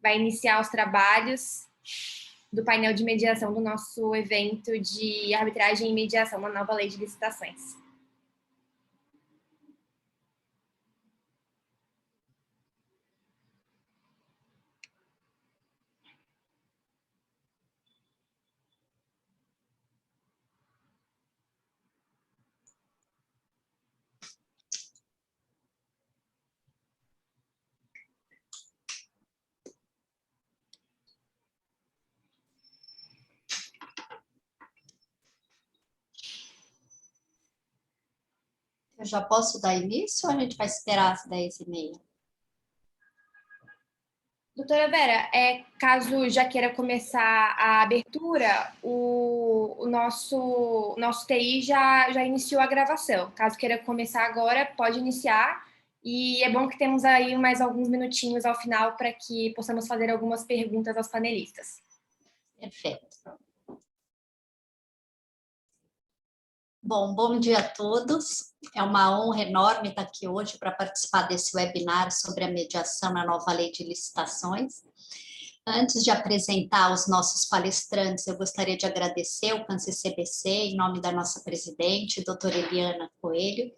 vai iniciar os trabalhos do painel de mediação do nosso evento de arbitragem e mediação na nova lei de licitações. Eu já posso dar início ou a gente vai esperar às 10h30? Doutora Vera, caso já queira começar a abertura, o nosso TI já iniciou a gravação. Caso queira começar agora, pode iniciar. E é bom que temos aí mais alguns minutinhos ao final para que possamos fazer algumas perguntas aos panelistas. Perfeito. Bom dia a todos. É uma honra enorme estar aqui hoje para participar desse webinar sobre a mediação na nova lei de licitações. Antes de apresentar os nossos palestrantes, eu gostaria de agradecer ao CAN-CCBC, em nome da nossa presidente, doutora Eliana Coelho,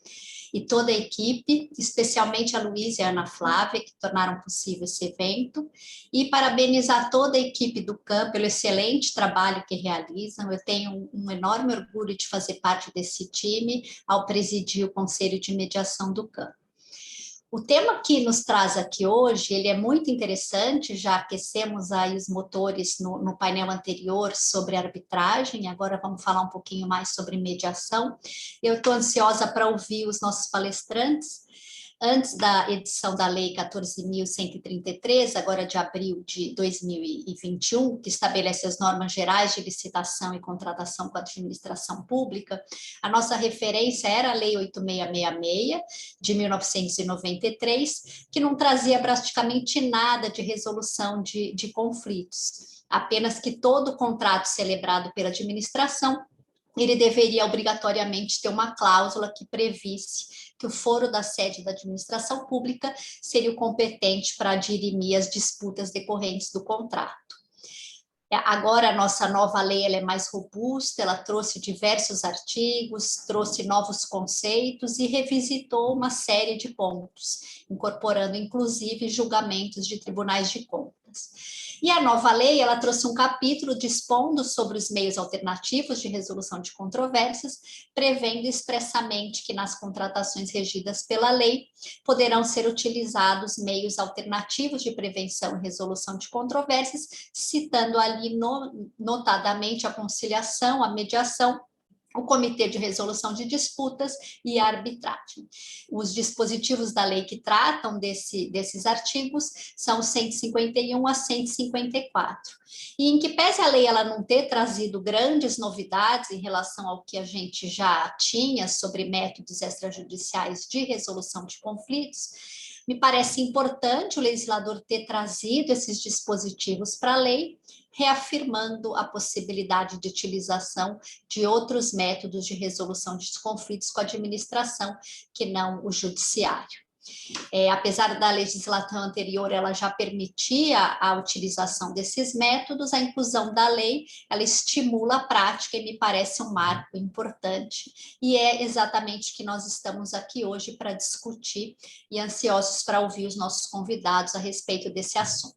e toda a equipe, especialmente a Luísa e a Ana Flávia, que tornaram possível esse evento, e parabenizar toda a equipe do CAN pelo excelente trabalho que realizam. Eu tenho um enorme orgulho de fazer parte desse time ao presidir o Conselho de Mediação do CAN. O tema que nos traz aqui hoje, ele é muito interessante, já aquecemos aí os motores no painel anterior sobre arbitragem, agora vamos falar um pouquinho mais sobre mediação. Eu estou ansiosa para ouvir os nossos palestrantes. Antes da edição da Lei 14.133, agora de abril de 2021, que estabelece as normas gerais de licitação e contratação com a administração pública, a nossa referência era a Lei 8666, de 1993, que não trazia praticamente nada de resolução de conflitos, apenas que todo contrato celebrado pela administração ele deveria obrigatoriamente ter uma cláusula que previsse que o foro da sede da administração pública seria o competente para dirimir as disputas decorrentes do contrato. Agora, a nossa nova lei ela é mais robusta, ela trouxe diversos artigos, trouxe novos conceitos e revisitou uma série de pontos, incorporando, inclusive, julgamentos de tribunais de contas. E a nova lei, ela trouxe um capítulo dispondo sobre os meios alternativos de resolução de controvérsias, prevendo expressamente que nas contratações regidas pela lei poderão ser utilizados meios alternativos de prevenção e resolução de controvérsias, citando ali notadamente a conciliação, a mediação, o Comitê de Resolução de Disputas e a arbitragem. Os dispositivos da lei que tratam desses artigos são 151 a 154. E em que pese a lei ela não ter trazido grandes novidades em relação ao que a gente já tinha sobre métodos extrajudiciais de resolução de conflitos, me parece importante o legislador ter trazido esses dispositivos para a lei, reafirmando a possibilidade de utilização de outros métodos de resolução de conflitos com a administração, que não o judiciário. Apesar da legislação anterior, ela já permitia a utilização desses métodos, a inclusão da lei, ela estimula a prática e me parece um marco importante, e é exatamente o que nós estamos aqui hoje para discutir e ansiosos para ouvir os nossos convidados a respeito desse assunto.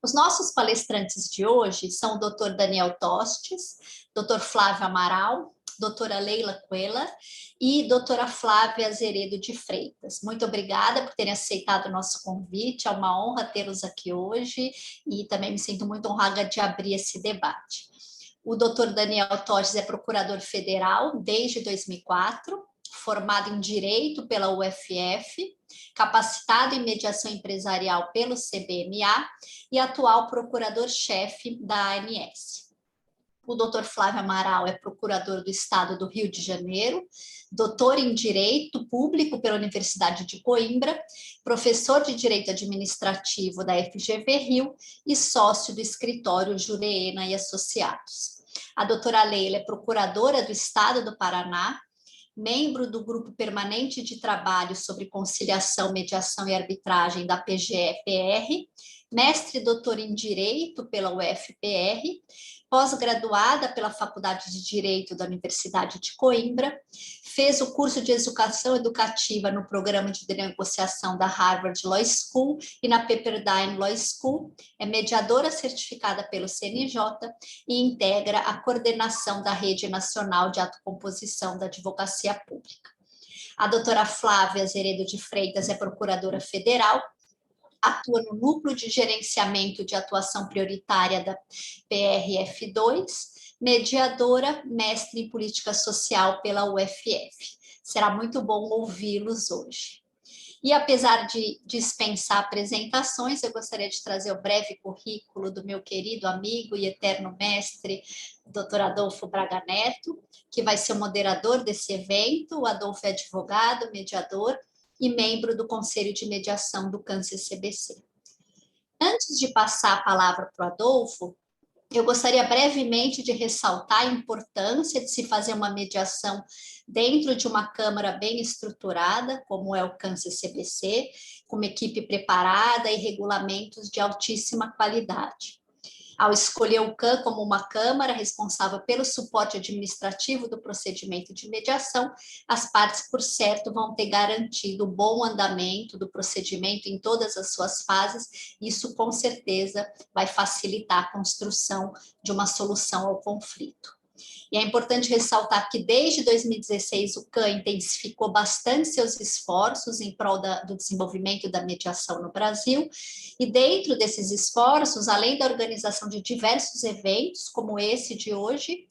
Os nossos palestrantes de hoje são o Dr. Daniel Tostes, Dr. Flávio Amaral, doutora Leila Coelho e doutora Flávia Zeredo de Freitas. Muito obrigada por terem aceitado o nosso convite, é uma honra tê-los aqui hoje e também me sinto muito honrada de abrir esse debate. O doutor Daniel Tostes é procurador federal desde 2004, formado em Direito pela UFF, capacitado em Mediação Empresarial pelo CBMA e atual procurador-chefe da ANS. O doutor Flávio Amaral é procurador do Estado do Rio de Janeiro, doutor em Direito Público pela Universidade de Coimbra, professor de Direito Administrativo da FGV Rio e sócio do escritório Jureena e Associados. A doutora Leila é procuradora do Estado do Paraná, membro do Grupo Permanente de Trabalho sobre Conciliação, Mediação e Arbitragem da PGE-PR, mestre e doutor em Direito pela UFPR, pós-graduada pela Faculdade de Direito da Universidade de Coimbra, fez o curso de Educação Educativa no Programa de Negociação da Harvard Law School e na Pepperdine Law School, é mediadora certificada pelo CNJ e integra a coordenação da Rede Nacional de Autocomposição da Advocacia Pública. A doutora Flávia Azeredo de Freitas é procuradora federal, atua no Núcleo de Gerenciamento de Atuação Prioritária da PRF2, mediadora, mestre em Política Social pela UFF. Será muito bom ouvi-los hoje. E apesar de dispensar apresentações, eu gostaria de trazer o breve currículo do meu querido amigo e eterno mestre, Dr. Adolfo Braga Neto, que vai ser o moderador desse evento. O Adolfo é advogado, mediador e membro do Conselho de Mediação do CANCE-CBC. Antes de passar a palavra para o Adolfo, eu gostaria brevemente de ressaltar a importância de se fazer uma mediação dentro de uma Câmara bem estruturada, como é o CANCE-CBC, com uma equipe preparada e regulamentos de altíssima qualidade. Ao escolher o CAN como uma Câmara responsável pelo suporte administrativo do procedimento de mediação, as partes, por certo, vão ter garantido o bom andamento do procedimento em todas as suas fases. Isso, com certeza, vai facilitar a construção de uma solução ao conflito. E é importante ressaltar que, desde 2016, o CAN intensificou bastante seus esforços em prol do desenvolvimento da mediação no Brasil, e dentro desses esforços, além da organização de diversos eventos, como esse de hoje,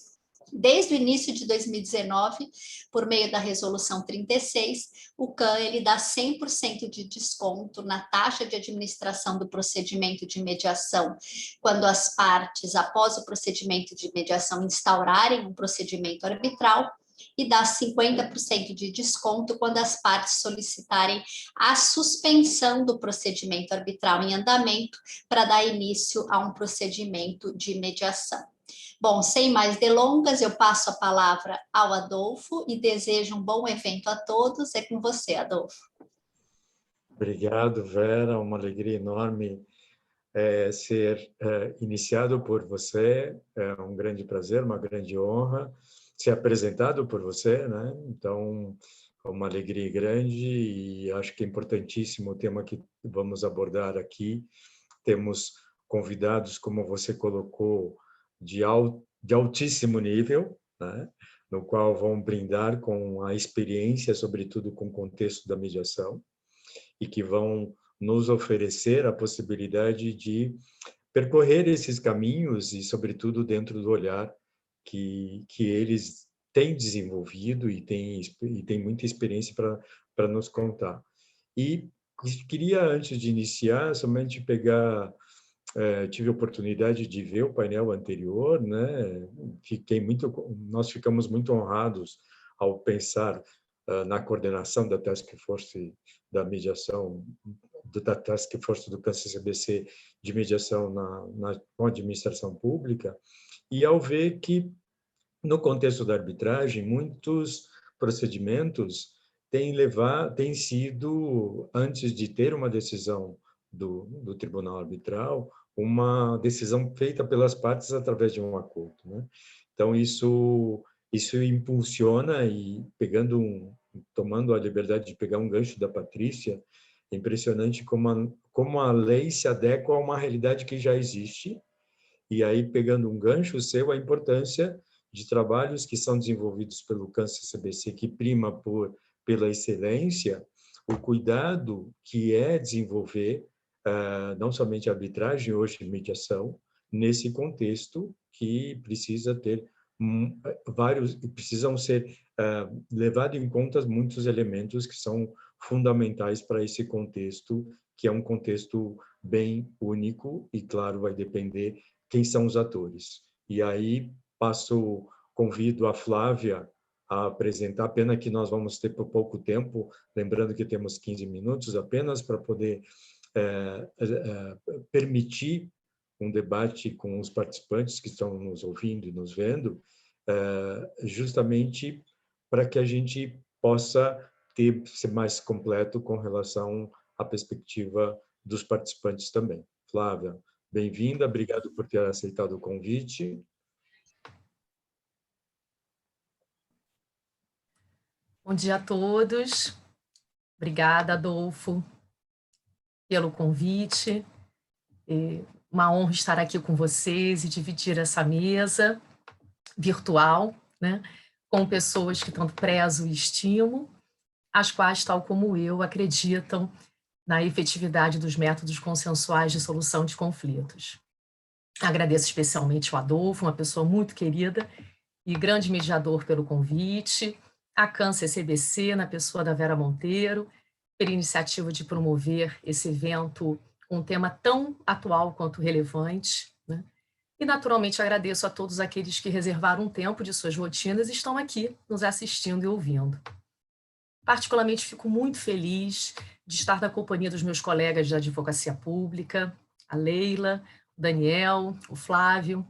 desde o início de 2019, por meio da Resolução 36, o CAN ele dá 100% de desconto na taxa de administração do procedimento de mediação, quando as partes, após o procedimento de mediação, instaurarem um procedimento arbitral, e dá 50% de desconto quando as partes solicitarem a suspensão do procedimento arbitral em andamento para dar início a um procedimento de mediação. Bom, sem mais delongas, eu passo a palavra ao Adolfo e desejo um bom evento a todos. É com você, Adolfo. Obrigado, Vera. Uma alegria enorme ser iniciado por você. É um grande prazer, uma grande honra ser apresentado por você, né? Então, é uma alegria grande e acho que é importantíssimo o tema que vamos abordar aqui. Temos convidados, como você colocou, de altíssimo nível, né? No qual vão brindar com a experiência, sobretudo com o contexto da mediação, e que vão nos oferecer a possibilidade de percorrer esses caminhos e, sobretudo, dentro do olhar que eles têm desenvolvido e têm muita experiência para nos contar. E queria, antes de iniciar, somente pegar... tive a oportunidade de ver o painel anterior, né? Nós ficamos muito honrados ao pensar na coordenação da Task Force da mediação, da Task Force do CANCE-CBC de mediação com a administração pública, e ao ver que, no contexto da arbitragem, muitos procedimentos têm sido, antes de ter uma decisão do tribunal arbitral, uma decisão feita pelas partes através de um acordo, né? Então, isso impulsiona, e tomando a liberdade de pegar um gancho da Patrícia, é impressionante como a lei se adequa a uma realidade que já existe, e aí, pegando um gancho seu, a importância de trabalhos que são desenvolvidos pelo CANCE-CBC, que prima pela excelência, o cuidado que é desenvolver não somente a arbitragem, hoje mediação, nesse contexto que precisa ter precisam ser levados em conta muitos elementos que são fundamentais para esse contexto, que é um contexto bem único e, claro, vai depender quem são os atores. E aí convido a Flávia a apresentar, pena que nós vamos ter por pouco tempo, lembrando que temos 15 minutos apenas para poder permitir um debate com os participantes que estão nos ouvindo e nos vendo, justamente para que a gente possa ser mais completo com relação à perspectiva dos participantes também. Flávia, bem-vinda, obrigado por ter aceitado o convite. Bom dia a todos. Obrigada, Adolfo, pelo convite. Uma honra estar aqui com vocês e dividir essa mesa virtual, né, com pessoas que tanto prezo e estimo, as quais, tal como eu, acreditam na efetividade dos métodos consensuais de solução de conflitos. Agradeço especialmente ao Adolfo, uma pessoa muito querida e grande mediador, pelo convite, a CAN-CCBC, na pessoa da Vera Monteiro, pela iniciativa de promover esse evento com um tema tão atual quanto relevante, né? E, naturalmente, agradeço a todos aqueles que reservaram um tempo de suas rotinas e estão aqui nos assistindo e ouvindo. Particularmente, fico muito feliz de estar na companhia dos meus colegas da Advocacia Pública, a Leila, o Daniel, o Flávio,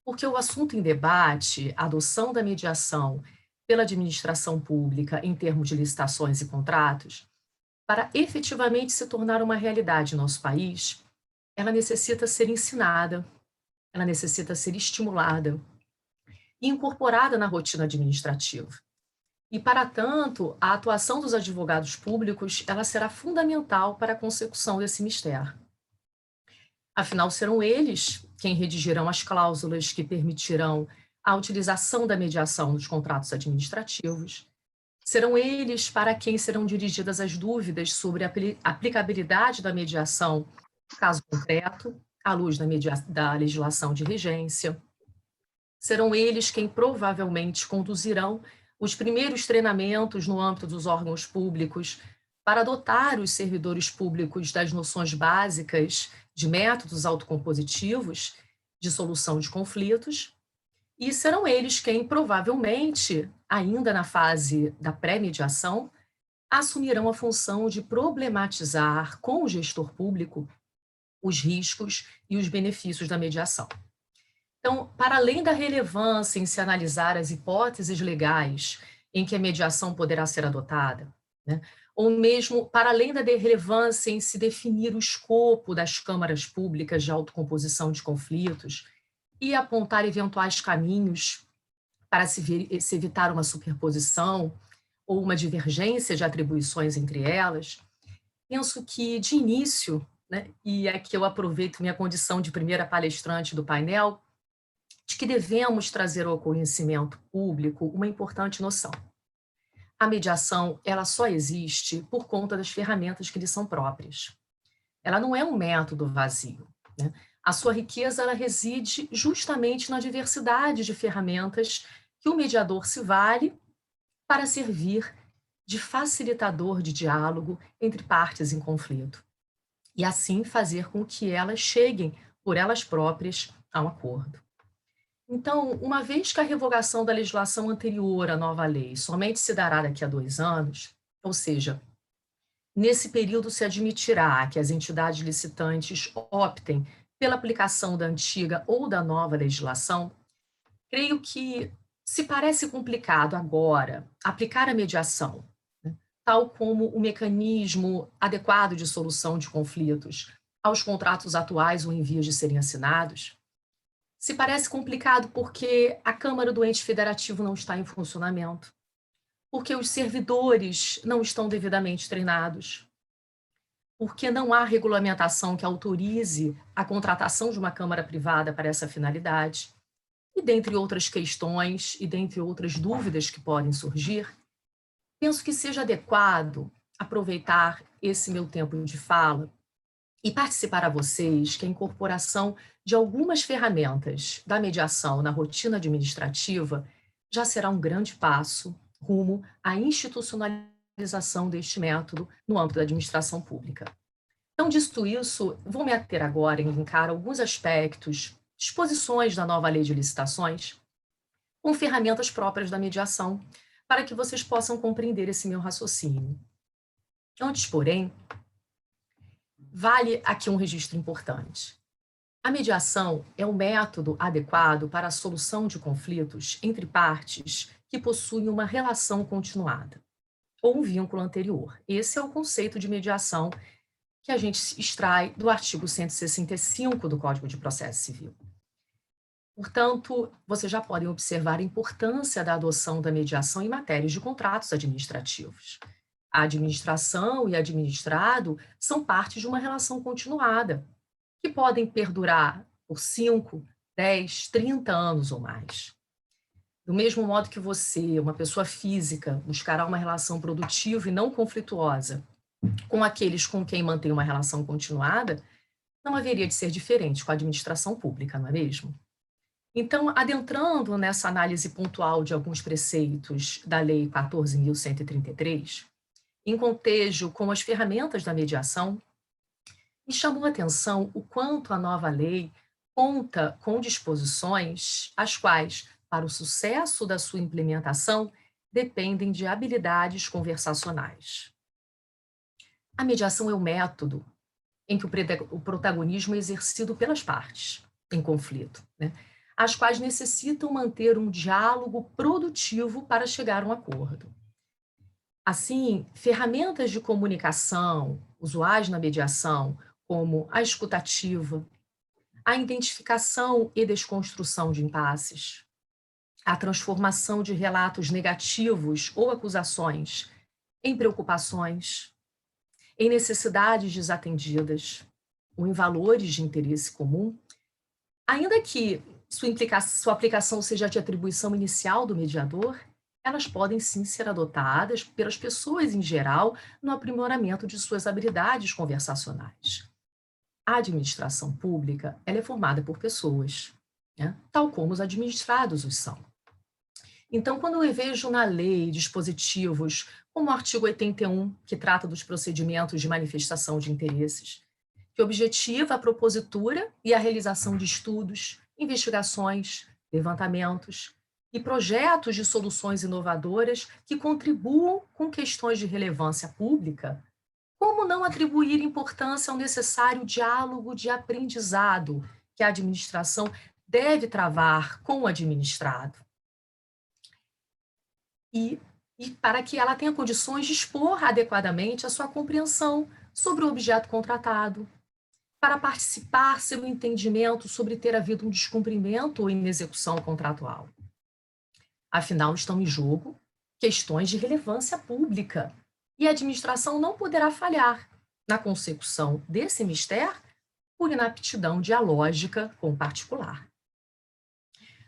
porque o assunto em debate, a adoção da mediação pela administração pública em termos de licitações e contratos, para efetivamente se tornar uma realidade em nosso país, ela necessita ser ensinada, ela necessita ser estimulada e incorporada na rotina administrativa. E, para tanto, a atuação dos advogados públicos ela será fundamental para a consecução desse mistério. Afinal, serão eles quem redigirão as cláusulas que permitirão a utilização da mediação nos contratos administrativos. Serão eles para quem serão dirigidas as dúvidas sobre a aplicabilidade da mediação no caso concreto, à luz da legislação de regência. Serão eles quem provavelmente conduzirão os primeiros treinamentos no âmbito dos órgãos públicos para dotar os servidores públicos das noções básicas de métodos autocompositivos de solução de conflitos, e serão eles quem, provavelmente, ainda na fase da pré-mediação, assumirão a função de problematizar com o gestor público os riscos e os benefícios da mediação. Então, para além da relevância em se analisar as hipóteses legais em que a mediação poderá ser adotada, né, ou mesmo para além da relevância em se definir o escopo das câmaras públicas de autocomposição de conflitos e apontar eventuais caminhos para se evitar uma superposição ou uma divergência de atribuições entre elas, penso que, de início, né, e aqui eu aproveito minha condição de primeira palestrante do painel, de que devemos trazer ao conhecimento público uma importante noção. A mediação, ela só existe por conta das ferramentas que lhe são próprias. Ela não é um método vazio, né? A sua riqueza, ela reside justamente na diversidade de ferramentas que o mediador se vale para servir de facilitador de diálogo entre partes em conflito, e assim fazer com que elas cheguem, por elas próprias, a um acordo. Então, uma vez que a revogação da legislação anterior à nova lei somente se dará daqui a 2 anos, ou seja, nesse período se admitirá que as entidades licitantes optem pela aplicação da antiga ou da nova legislação, creio que, se parece complicado agora aplicar a mediação, né, tal como o mecanismo adequado de solução de conflitos aos contratos atuais ou em vias de serem assinados, se parece complicado porque a Câmara do ente federativo não está em funcionamento, porque os servidores não estão devidamente treinados, porque não há regulamentação que autorize a contratação de uma câmara privada para essa finalidade, e dentre outras questões e dentre outras dúvidas que podem surgir, penso que seja adequado aproveitar esse meu tempo de fala e participar a vocês que a incorporação de algumas ferramentas da mediação na rotina administrativa já será um grande passo rumo à institucionalização deste método no âmbito da administração pública. Então, dito isso, vou me ater agora em linkar alguns aspectos, disposições da nova lei de licitações, com ferramentas próprias da mediação, para que vocês possam compreender esse meu raciocínio. Antes, porém, vale aqui um registro importante. A mediação é um método adequado para a solução de conflitos entre partes que possuem uma relação continuada ou um vínculo anterior. Esse é o conceito de mediação que a gente extrai do artigo 165 do Código de Processo Civil. Portanto, vocês já podem observar a importância da adoção da mediação em matérias de contratos administrativos. A administração e administrado são partes de uma relação continuada, que podem perdurar por 5, 10, 30 anos ou mais. Do mesmo modo que você, uma pessoa física, buscará uma relação produtiva e não conflituosa com aqueles com quem mantém uma relação continuada, não haveria de ser diferente com a administração pública, não é mesmo? Então, adentrando nessa análise pontual de alguns preceitos da Lei 14.133, em contejo com as ferramentas da mediação, me chamou a atenção o quanto a nova lei conta com disposições as quais, para o sucesso da sua implementação, dependem de habilidades conversacionais. A mediação é o método em que o protagonismo é exercido pelas partes em conflito, né? As quais necessitam manter um diálogo produtivo para chegar a um acordo. Assim, ferramentas de comunicação usuais na mediação, como a escutativa, a identificação e desconstrução de impasses, a transformação de relatos negativos ou acusações em preocupações, em necessidades desatendidas ou em valores de interesse comum, ainda que sua aplicação seja de atribuição inicial do mediador, elas podem sim ser adotadas pelas pessoas em geral no aprimoramento de suas habilidades conversacionais. A administração pública, ela é formada por pessoas, né? Tal como os administrados os são. Então, quando eu vejo na lei dispositivos como o artigo 81, que trata dos procedimentos de manifestação de interesses, que objetiva a propositura e a realização de estudos, investigações, levantamentos e projetos de soluções inovadoras que contribuam com questões de relevância pública, como não atribuir importância ao necessário diálogo de aprendizado que a administração deve travar com o administrado? E para que ela tenha condições de expor adequadamente a sua compreensão sobre o objeto contratado, para participar seu entendimento sobre ter havido um descumprimento ou inexecução contratual. Afinal, estão em jogo questões de relevância pública e a administração não poderá falhar na consecução desse mister por inaptidão dialógica com o particular.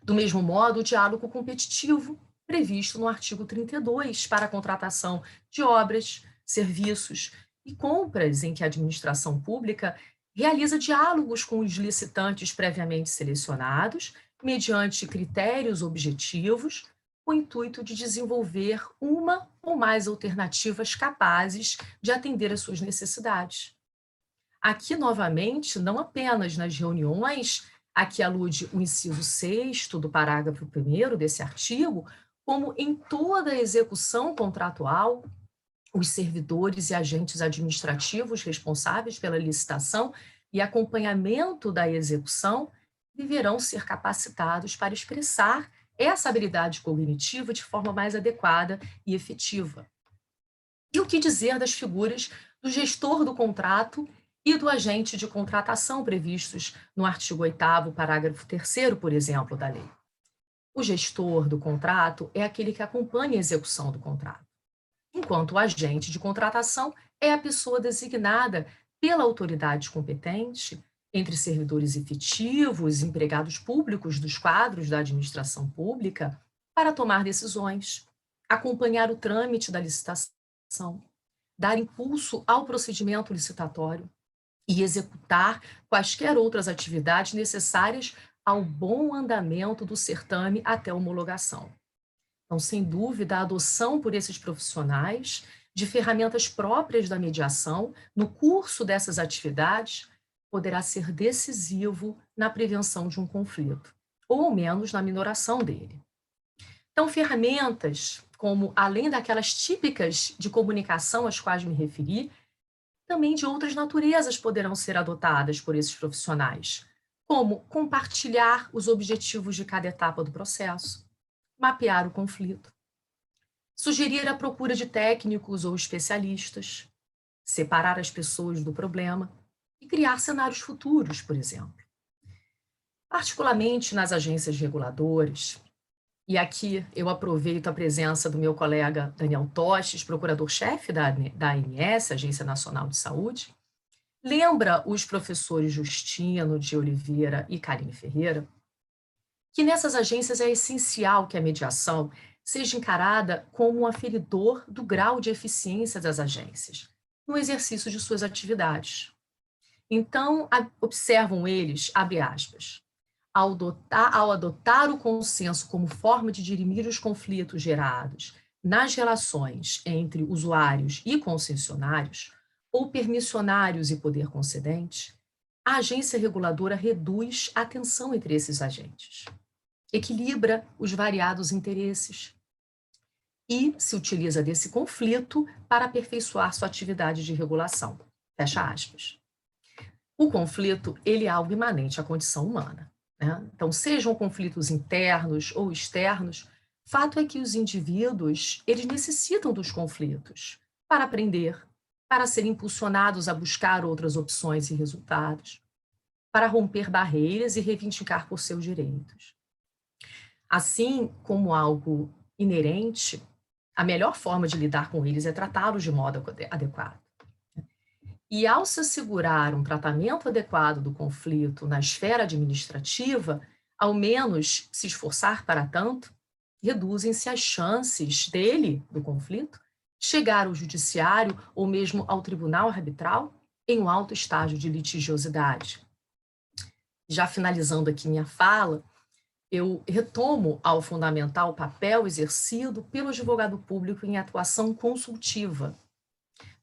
Do mesmo modo, o diálogo competitivo, previsto no artigo 32 para a contratação de obras, serviços e compras em que a administração pública realiza diálogos com os licitantes previamente selecionados, mediante critérios objetivos, com o intuito de desenvolver uma ou mais alternativas capazes de atender às suas necessidades. Aqui, novamente, não apenas nas reuniões, a que alude o inciso 6º do parágrafo 1º desse artigo, como em toda a execução contratual, os servidores e agentes administrativos responsáveis pela licitação e acompanhamento da execução deverão ser capacitados para expressar essa habilidade cognitiva de forma mais adequada e efetiva. E o que dizer das figuras do gestor do contrato e do agente de contratação previstos no artigo 8º, parágrafo 3º, por exemplo, da lei? O gestor do contrato é aquele que acompanha a execução do contrato, enquanto o agente de contratação é a pessoa designada pela autoridade competente, entre servidores efetivos, empregados públicos dos quadros da administração pública, para tomar decisões, acompanhar o trâmite da licitação, dar impulso ao procedimento licitatório e executar quaisquer outras atividades necessárias ao bom andamento do certame até a homologação. Então, sem dúvida, a adoção por esses profissionais de ferramentas próprias da mediação no curso dessas atividades poderá ser decisivo na prevenção de um conflito, ou ao menos na minoração dele. Então, ferramentas como, além daquelas típicas de comunicação às quais me referi, também de outras naturezas poderão ser adotadas por esses profissionais, como compartilhar os objetivos de cada etapa do processo, mapear o conflito, sugerir a procura de técnicos ou especialistas, separar as pessoas do problema e criar cenários futuros, por exemplo. Particularmente nas agências reguladoras, e aqui eu aproveito a presença do meu colega Daniel Tostes, procurador-chefe da ANS, Agência Nacional de Saúde, lembra os professores Justino de Oliveira e Karine Ferreira que nessas agências é essencial que a mediação seja encarada como um aferidor do grau de eficiência das agências no exercício de suas atividades. Então, observam eles, abre aspas, ao adotar o consenso como forma de dirimir os conflitos gerados nas relações entre usuários e concessionários, ou permissionários e poder concedente, a agência reguladora reduz a tensão entre esses agentes, equilibra os variados interesses e se utiliza desse conflito para aperfeiçoar sua atividade de regulação. Fecha aspas. O conflito, ele é algo imanente à condição humana, né? Então, sejam conflitos internos ou externos, fato é que os indivíduos, eles necessitam dos conflitos para aprender, para serem impulsionados a buscar outras opções e resultados, para romper barreiras e reivindicar por seus direitos. Assim como algo inerente, a melhor forma de lidar com eles é tratá-los de modo adequado. E ao se assegurar um tratamento adequado do conflito na esfera administrativa, ao menos se esforçar para tanto, reduzem-se as chances dele, do conflito, chegar ao judiciário ou mesmo ao tribunal arbitral em um alto estágio de litigiosidade. Já finalizando aqui minha fala, eu retomo ao fundamental papel exercido pelo advogado público em atuação consultiva.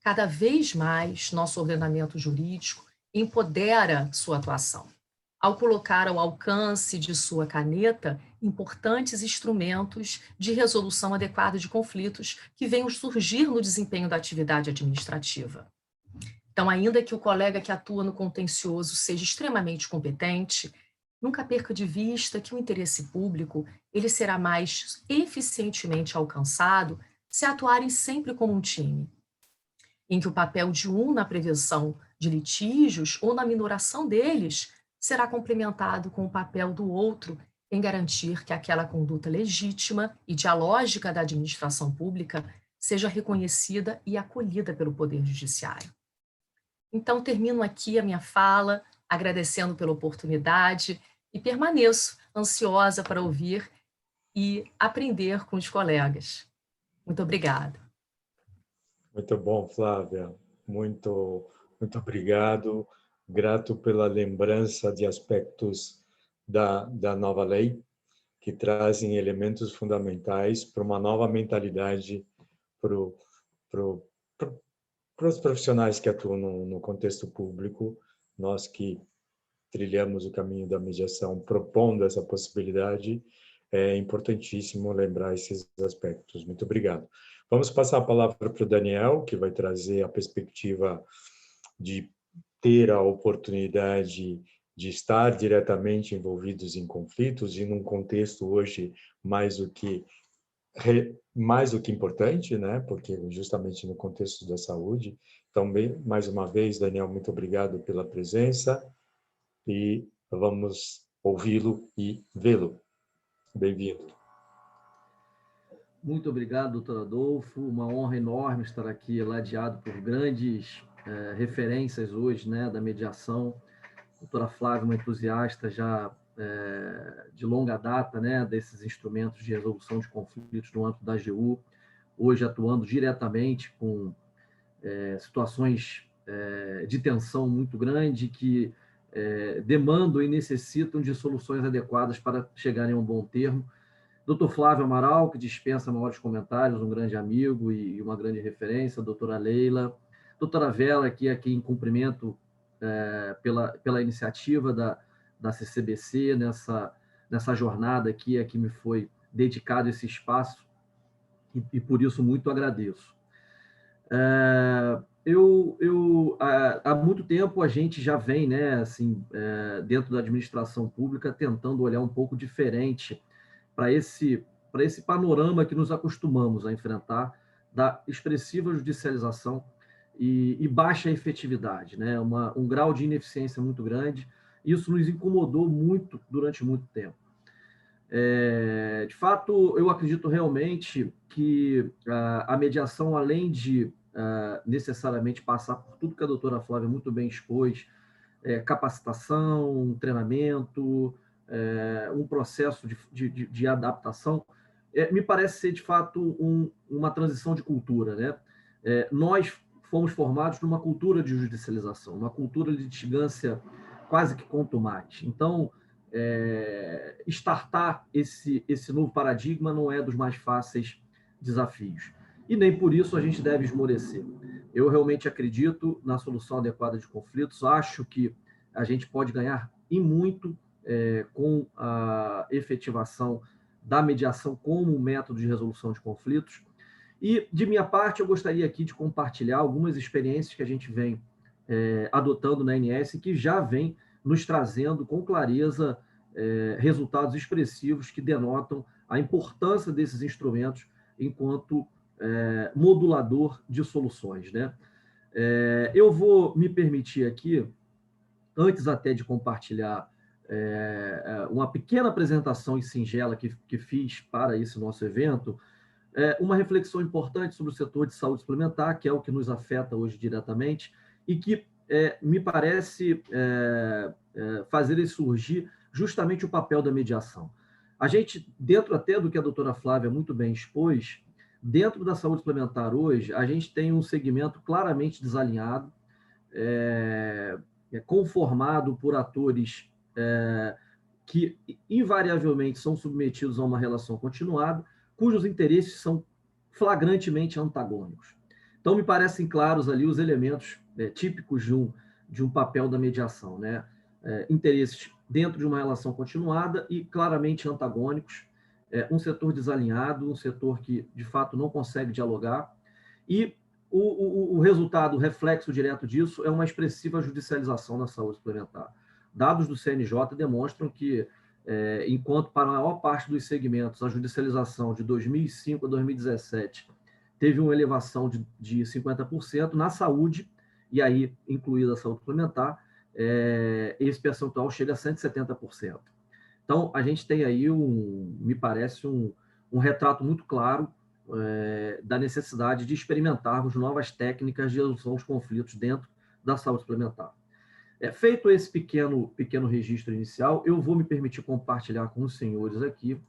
Cada vez mais, nosso ordenamento jurídico empodera sua atuação, ao colocar ao alcance de sua caneta importantes instrumentos de resolução adequada de conflitos que venham surgir no desempenho da atividade administrativa. Então, ainda que o colega que atua no contencioso seja extremamente competente, nunca perca de vista que o interesse público ele será mais eficientemente alcançado se atuarem sempre como um time, em que o papel de um na prevenção de litígios ou na minoração deles será complementado com o papel do outro em garantir que aquela conduta legítima e dialógica da administração pública seja reconhecida e acolhida pelo Poder Judiciário. Então, termino aqui a minha fala, agradecendo pela oportunidade e permaneço ansiosa para ouvir e aprender com os colegas. Muito obrigada. Muito bom, Flávia. Muito obrigado. Grato pela lembrança de aspectos da nova lei, que trazem elementos fundamentais para uma nova mentalidade para os profissionais que atuam no contexto público, nós que trilhamos o caminho da mediação propondo essa possibilidade, é importantíssimo lembrar esses aspectos. Muito obrigado. Vamos passar a palavra para o Daniel, que vai trazer a perspectiva de ter a oportunidade de estar diretamente envolvidos em conflitos e num contexto hoje mais do que importante, né? Porque justamente no contexto da saúde. Então, mais uma vez, Daniel, muito obrigado pela presença e vamos ouvi-lo e vê-lo. Bem-vindo. Muito obrigado, doutor Adolfo. Uma honra enorme estar aqui ladeado por grandes referências hoje, né, da mediação. A doutora Flávia, uma entusiasta já de longa data, né, desses instrumentos de resolução de conflitos no âmbito da AGU, hoje atuando diretamente com situações de tensão muito grande que demandam e necessitam de soluções adequadas para chegarem a um bom termo. Dr. Flávio Amaral, que dispensa maiores comentários, um grande amigo e uma grande referência, a doutora Leila, doutora Vela, que é aqui em cumprimento pela iniciativa da CCBC, nessa jornada aqui, a que me foi dedicado esse espaço, e por isso muito agradeço. há muito tempo a gente já vem, né, assim, dentro da administração pública, tentando olhar um pouco diferente para esse panorama que nos acostumamos a enfrentar da expressiva judicialização e baixa efetividade, né? Um grau de ineficiência muito grande. Isso nos incomodou muito durante muito tempo. De fato, eu acredito realmente que a mediação, além de necessariamente passar por tudo que a doutora Flávia muito bem expôs, capacitação, treinamento, um processo de adaptação, me parece ser, de fato, uma transição de cultura, né? Nós fomos formados numa cultura de judicialização, uma cultura de litigância quase que contumaz. Então, startar esse novo paradigma não é dos mais fáceis desafios. E nem por isso a gente deve esmorecer. Eu realmente acredito na solução adequada de conflitos, acho que a gente pode ganhar e muito com a efetivação da mediação como método de resolução de conflitos. E, de minha parte, eu gostaria aqui de compartilhar algumas experiências que a gente vem adotando na ANS, que já vem nos trazendo com clareza resultados expressivos que denotam a importância desses instrumentos enquanto modulador de soluções, né? Eu vou me permitir aqui, antes até de compartilhar uma pequena apresentação e singela que fiz para esse nosso evento, uma reflexão importante sobre o setor de saúde suplementar, que é o que nos afeta hoje diretamente, e que me parece fazer surgir justamente o papel da mediação. A gente, dentro até do que a doutora Flávia muito bem expôs, dentro da saúde suplementar hoje, a gente tem um segmento claramente desalinhado, conformado por atores que invariavelmente são submetidos a uma relação continuada, cujos interesses são flagrantemente antagônicos. Então, me parecem claros ali os elementos típicos de um papel da mediação, né? Interesses dentro de uma relação continuada e claramente antagônicos, um setor desalinhado, um setor que, de fato, não consegue dialogar, e o resultado, o reflexo direto disso é uma expressiva judicialização na saúde suplementar. Dados do CNJ demonstram que, enquanto para a maior parte dos segmentos a judicialização de 2005 a 2017 teve uma elevação de 50%, na saúde, e aí incluída a saúde suplementar, esse percentual chega a 170%. Então, a gente tem aí, me parece, um retrato muito claro da necessidade de experimentarmos novas técnicas de resolução dos conflitos dentro da saúde suplementar. Feito esse pequeno registro inicial, eu vou me permitir compartilhar com os senhores aqui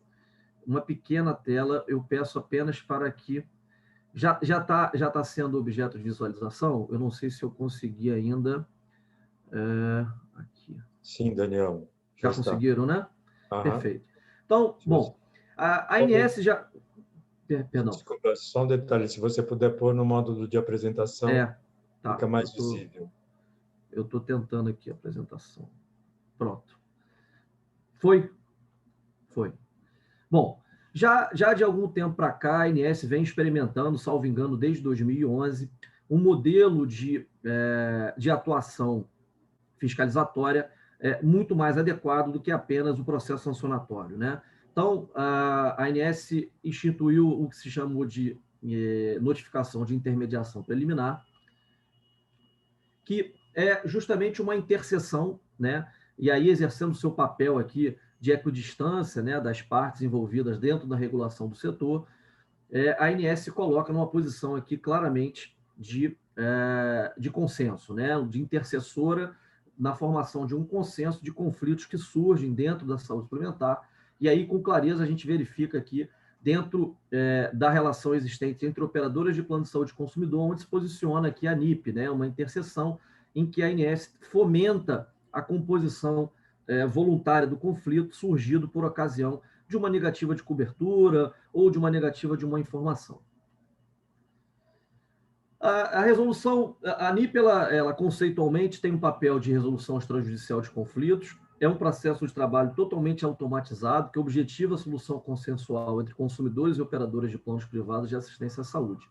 uma pequena tela. Eu peço apenas para que... Já tá sendo objeto de visualização? Eu não sei se eu consegui ainda... aqui. Sim, Daniel. Já conseguiram, né? Aham. Perfeito. Então, bom, a ANS já... Perdão. Desculpa, só um detalhe. Se você puder pôr no módulo de apresentação, tá, fica mais visível. Eu estou tentando aqui a apresentação. Pronto. Foi? Foi. Bom, já de algum tempo para cá, a ANS vem experimentando, salvo engano, desde 2011, um modelo de atuação fiscalizatória muito mais adequado do que apenas o processo sancionatório, né? Então, a ANS instituiu o que se chamou de notificação de intermediação preliminar, que é justamente uma interseção, né? E aí exercendo o seu papel aqui de equidistância, né, das partes envolvidas dentro da regulação do setor, a ANS se coloca numa posição aqui claramente de consenso, né, de intercessora na formação de um consenso de conflitos que surgem dentro da saúde suplementar. E aí, com clareza, a gente verifica aqui, dentro da relação existente entre operadoras de plano de saúde e consumidor, onde se posiciona aqui a NIP, né, uma interseção em que a ANS fomenta a composição voluntária do conflito surgido por ocasião de uma negativa de cobertura ou de uma negativa de uma informação. A resolução, a NIP, ela conceitualmente tem um papel de resolução extrajudicial de conflitos, é um processo de trabalho totalmente automatizado que objetiva a solução consensual entre consumidores e operadoras de planos privados de assistência à saúde.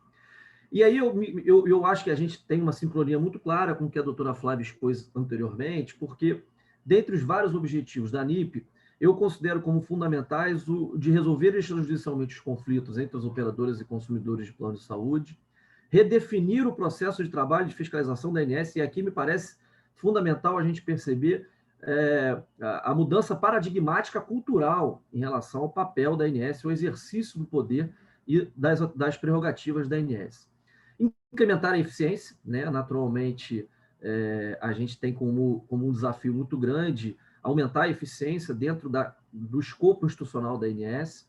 E aí eu acho que a gente tem uma sincronia muito clara com o que a doutora Flávia expôs anteriormente, porque, dentre os vários objetivos da ANIP, eu considero como fundamentais o de resolver extrajudicialmente os conflitos entre as operadoras e consumidores de plano de saúde, redefinir o processo de trabalho de fiscalização da ANS, e aqui me parece fundamental a gente perceber a mudança paradigmática cultural em relação ao papel da ANS, o exercício do poder e das prerrogativas da ANS. Incrementar a eficiência, né? Naturalmente, a gente tem como um desafio muito grande aumentar a eficiência dentro do escopo institucional da ANS,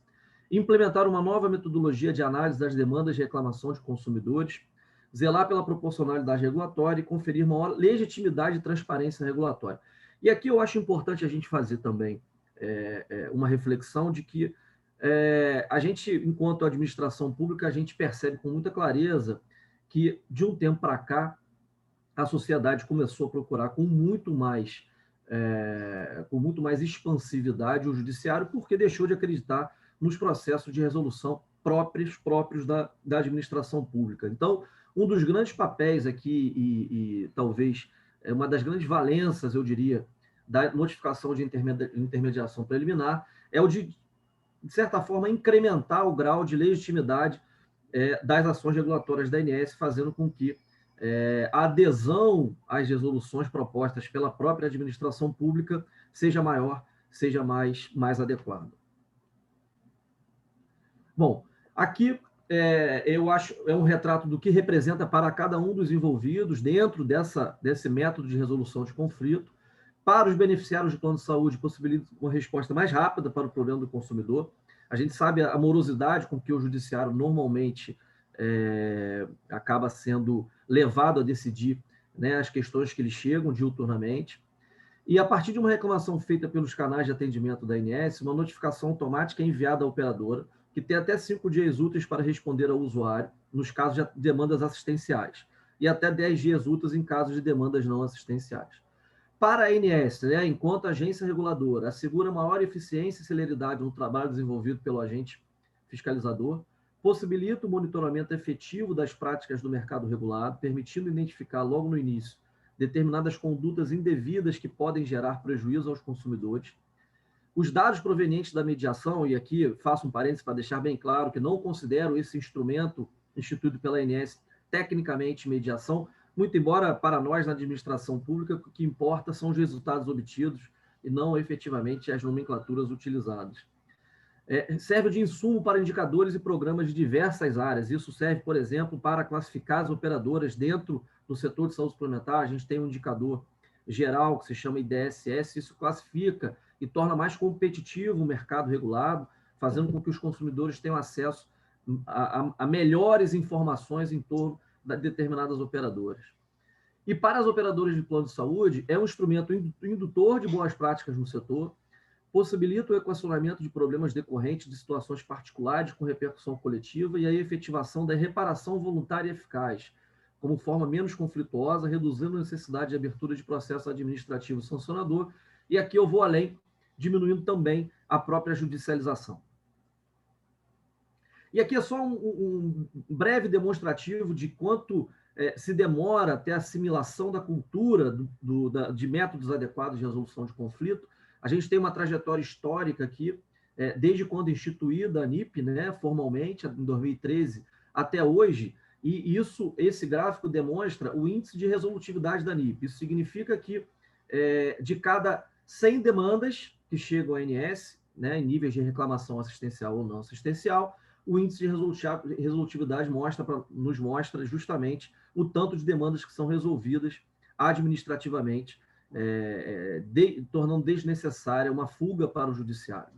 implementar uma nova metodologia de análise das demandas de reclamação de consumidores, zelar pela proporcionalidade regulatória e conferir maior legitimidade e transparência regulatória. E aqui eu acho importante a gente fazer também uma reflexão de que a gente, enquanto administração pública, a gente percebe com muita clareza que, de um tempo para cá, a sociedade começou a procurar com muito mais expansividade o judiciário, porque deixou de acreditar nos processos de resolução próprios da administração pública. Então, um dos grandes papéis aqui, e talvez uma das grandes valências, eu diria, da notificação de intermediação preliminar, é o de certa forma, incrementar o grau de legitimidade das ações regulatórias da ANS, fazendo com que a adesão às resoluções propostas pela própria administração pública seja maior, seja mais adequada. Bom, aqui eu acho um retrato do que representa para cada um dos envolvidos dentro desse método de resolução de conflito. Para os beneficiários de plano de saúde, possibilita uma resposta mais rápida para o problema do consumidor. A gente sabe a morosidade com que o judiciário normalmente acaba sendo levado a decidir, né, as questões que lhe chegam diuturnamente. E, a partir de uma reclamação feita pelos canais de atendimento da ANS, uma notificação automática é enviada à operadora, que tem até 5 dias úteis para responder ao usuário, nos casos de demandas assistenciais, e até 10 dias úteis em casos de demandas não assistenciais. Para a ANS, né, enquanto agência reguladora, assegura maior eficiência e celeridade no trabalho desenvolvido pelo agente fiscalizador, possibilita o monitoramento efetivo das práticas do mercado regulado, permitindo identificar logo no início determinadas condutas indevidas que podem gerar prejuízo aos consumidores. Os dados provenientes da mediação, e aqui faço um parênteses para deixar bem claro que não considero esse instrumento instituído pela ANS tecnicamente mediação, muito embora para nós na administração pública o que importa são os resultados obtidos e não efetivamente as nomenclaturas utilizadas. Serve de insumo para indicadores e programas de diversas áreas. Isso serve, por exemplo, para classificar as operadoras dentro do setor de saúde suplementar. A gente tem um indicador geral que se chama IDSS, isso classifica e torna mais competitivo o mercado regulado, fazendo com que os consumidores tenham acesso a melhores informações em torno de determinadas operadoras. E para as operadoras de plano de saúde, é um instrumento indutor de boas práticas no setor, possibilita o equacionamento de problemas decorrentes de situações particulares com repercussão coletiva e a efetivação da reparação voluntária e eficaz, como forma menos conflituosa, reduzindo a necessidade de abertura de processo administrativo sancionador, e aqui eu vou além, diminuindo também a própria judicialização. E aqui é só um breve demonstrativo de quanto se demora até a assimilação da cultura de métodos adequados de resolução de conflito. A gente tem uma trajetória histórica aqui, desde quando instituída a ANIP, né, formalmente, em 2013, até hoje, e esse gráfico demonstra o índice de resolutividade da ANIP. Isso significa que de cada 100 demandas que chegam à ANS, né, em níveis de reclamação assistencial ou não assistencial, o índice de resolutividade nos mostra justamente o tanto de demandas que são resolvidas administrativamente, tornando desnecessária uma fuga para o judiciário.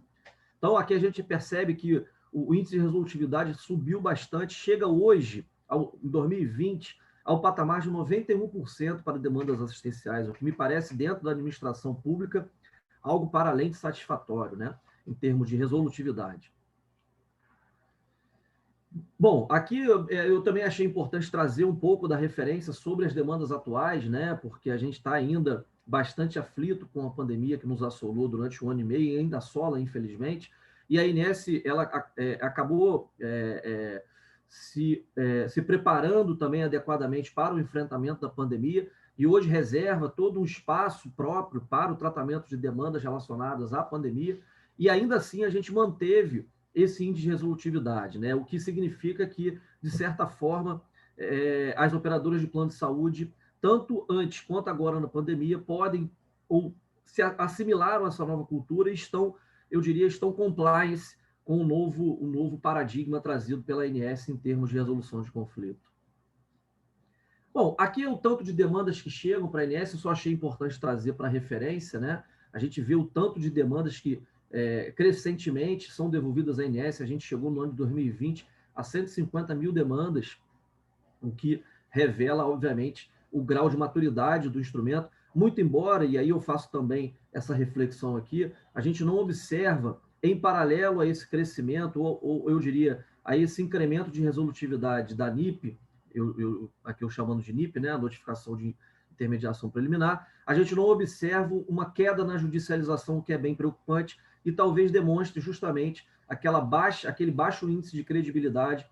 Então, aqui a gente percebe que o índice de resolutividade subiu bastante, chega hoje, em 2020, ao patamar de 91% para demandas assistenciais, o que me parece, dentro da administração pública, algo para além de satisfatório, né, em termos de resolutividade. Bom, aqui eu também achei importante trazer um pouco da referência sobre as demandas atuais, né, porque a gente está ainda bastante aflito com a pandemia que nos assolou durante 1 ano e meio e ainda assola, infelizmente, e a ANS ela acabou se preparando também adequadamente para o enfrentamento da pandemia, e hoje reserva todo um espaço próprio para o tratamento de demandas relacionadas à pandemia, e ainda assim a gente manteve esse índice de resolutividade, né? O que significa que, de certa forma, as operadoras de plano de saúde, tanto antes quanto agora na pandemia, podem ou se assimilaram a essa nova cultura e estão, eu diria, estão compliance com o novo paradigma trazido pela ANS em termos de resolução de conflito. Bom, aqui é o tanto de demandas que chegam para a ANS, eu só achei importante trazer para referência, né? A gente vê o tanto de demandas que crescentemente são devolvidas à ANS, a gente chegou no ano de 2020 a 150 mil demandas, o que revela, obviamente, o grau de maturidade do instrumento, muito embora, e aí eu faço também essa reflexão aqui, a gente não observa, em paralelo a esse crescimento, ou eu diria, a esse incremento de resolutividade da NIP, aqui eu chamando de NIP, né, a notificação de intermediação preliminar, a gente não observa uma queda na judicialização, que é bem preocupante, e talvez demonstre justamente aquele baixo índice de credibilidade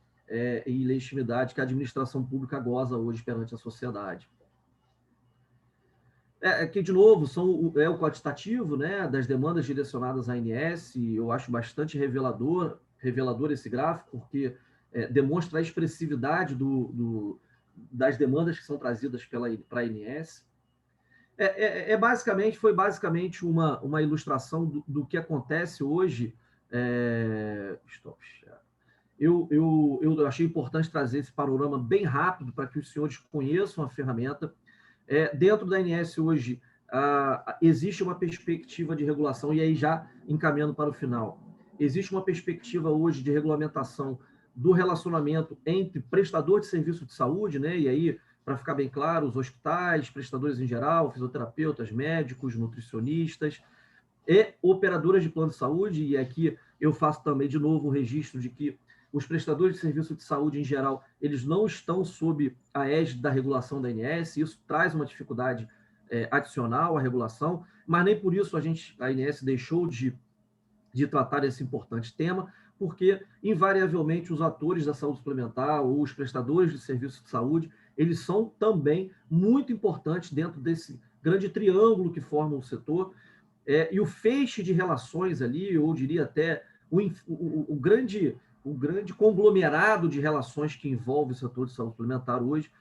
e legitimidade que a administração pública goza hoje perante a sociedade. Aqui, de novo, o quantitativo, né, das demandas direcionadas à ANS, e eu acho bastante revelador esse gráfico, porque demonstra a expressividade das demandas que são trazidas para a ANS. Foi basicamente uma ilustração do que acontece hoje. Eu achei importante trazer esse panorama bem rápido para que os senhores conheçam a ferramenta. Dentro da ANS hoje, existe uma perspectiva de regulação, e aí já encaminhando para o final, existe uma perspectiva hoje de regulamentação do relacionamento entre prestador de serviço de saúde, né? E aí, para ficar bem claro, os hospitais, prestadores em geral, fisioterapeutas, médicos, nutricionistas e operadoras de plano de saúde, e aqui eu faço também, de novo, o registro de que os prestadores de serviço de saúde, em geral, eles não estão sob a égide da regulação da ANS, isso traz uma dificuldade adicional à regulação, mas nem por isso a ANS deixou de tratar esse importante tema, porque, invariavelmente, os atores da saúde suplementar ou os prestadores de serviço de saúde, eles são também muito importantes dentro desse grande triângulo que forma o setor, e o feixe de relações ali, eu diria até o grande conglomerado de relações que envolve o setor de saúde suplementar hoje,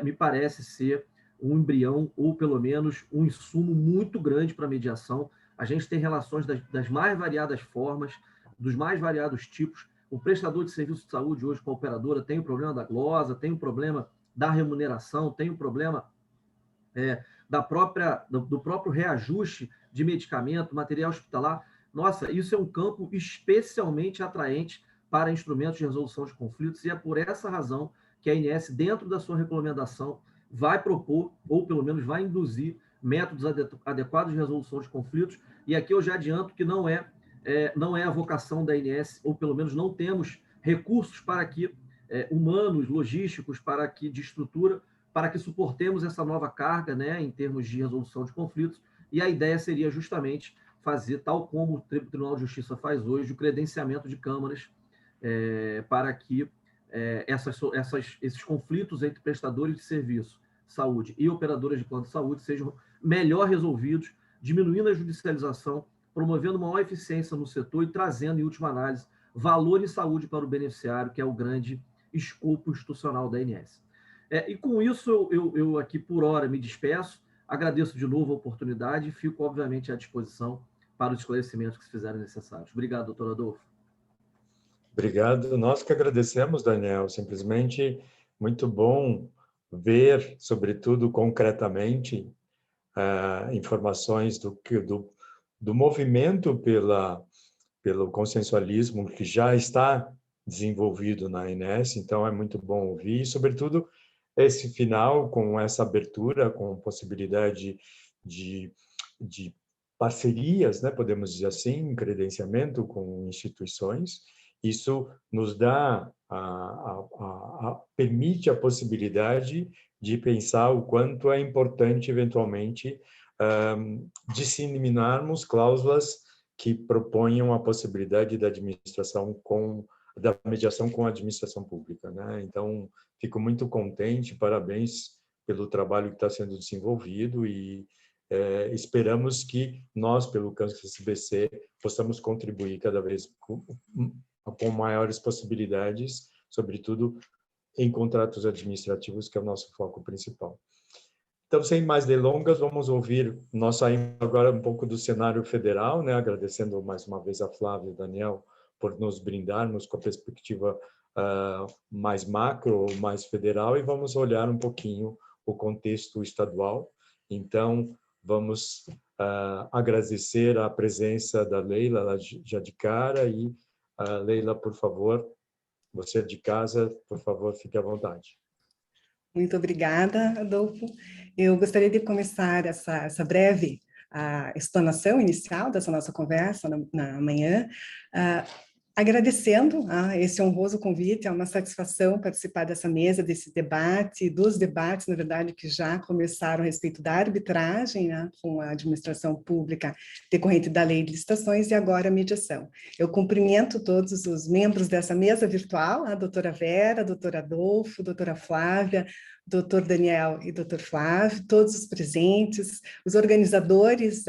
me parece ser um embrião, ou pelo menos um insumo muito grande para a mediação. A gente tem relações das mais variadas formas, dos mais variados tipos. O prestador de serviço de saúde hoje com a operadora tem o problema da glosa, tem o problema da remuneração, tem o problema do próprio reajuste de medicamento, material hospitalar. Nossa, isso é um campo especialmente atraente para instrumentos de resolução de conflitos, e é por essa razão que a ANS, dentro da sua recomendação, vai propor, ou pelo menos vai induzir, métodos adequados de resolução de conflitos, e aqui eu já adianto que não é a vocação da ANS, ou pelo menos não temos recursos para que, humanos, logísticos, de estrutura, para que suportemos essa nova carga, né, em termos de resolução de conflitos, e a ideia seria justamente fazer, tal como o Tribunal de Justiça faz hoje, o credenciamento de câmaras para que esses conflitos entre prestadores de serviço, saúde e operadoras de plano de saúde sejam melhor resolvidos, diminuindo a judicialização, promovendo maior eficiência no setor e trazendo, em última análise, valor e saúde para o beneficiário, que é o grande escopo institucional da ANS. E com isso, eu aqui, por hora, me despeço, agradeço de novo a oportunidade e fico, obviamente, à disposição para os esclarecimentos que se fizerem necessários. Obrigado, doutor Adolfo. Obrigado. Nós que agradecemos, Daniel. Simplesmente muito bom ver, sobretudo concretamente, informações do movimento pelo consensualismo que já está desenvolvido na ANS. Então, é muito bom ouvir, e, sobretudo, esse final com essa abertura, com possibilidade de parcerias, né, podemos dizer assim, credenciamento com instituições. Isso nos dá, permite a possibilidade de pensar o quanto é importante, eventualmente, disseminarmos cláusulas que proponham a possibilidade da administração com da mediação com a administração pública, né? Então, fico muito contente, parabéns pelo trabalho que está sendo desenvolvido e esperamos que nós, pelo CANSBC, possamos contribuir cada vez com maiores possibilidades, sobretudo em contratos administrativos, que é o nosso foco principal. Então, sem mais delongas, vamos ouvir, nós saímos agora um pouco do cenário federal, né? Agradecendo mais uma vez a Flávia e o Daniel por nos brindarmos com a perspectiva mais macro, mais federal, e vamos olhar um pouquinho o contexto estadual. Então, vamos agradecer a presença da Leila já de cara, e Leila, por favor, você de casa, por favor, fique à vontade. Muito obrigada, Adolfo. Eu gostaria de começar essa breve explanação inicial dessa nossa conversa na manhã, agradecendo esse honroso convite. É uma satisfação participar dessa mesa, desse debate, dos debates, na verdade, que já começaram a respeito da arbitragem, né, com a administração pública decorrente da lei de licitações, e agora a mediação. Eu cumprimento todos os membros dessa mesa virtual, a doutora Vera, a doutora Adolfo, a doutora Flávia, doutor Daniel e doutor Flávio, todos os presentes, os organizadores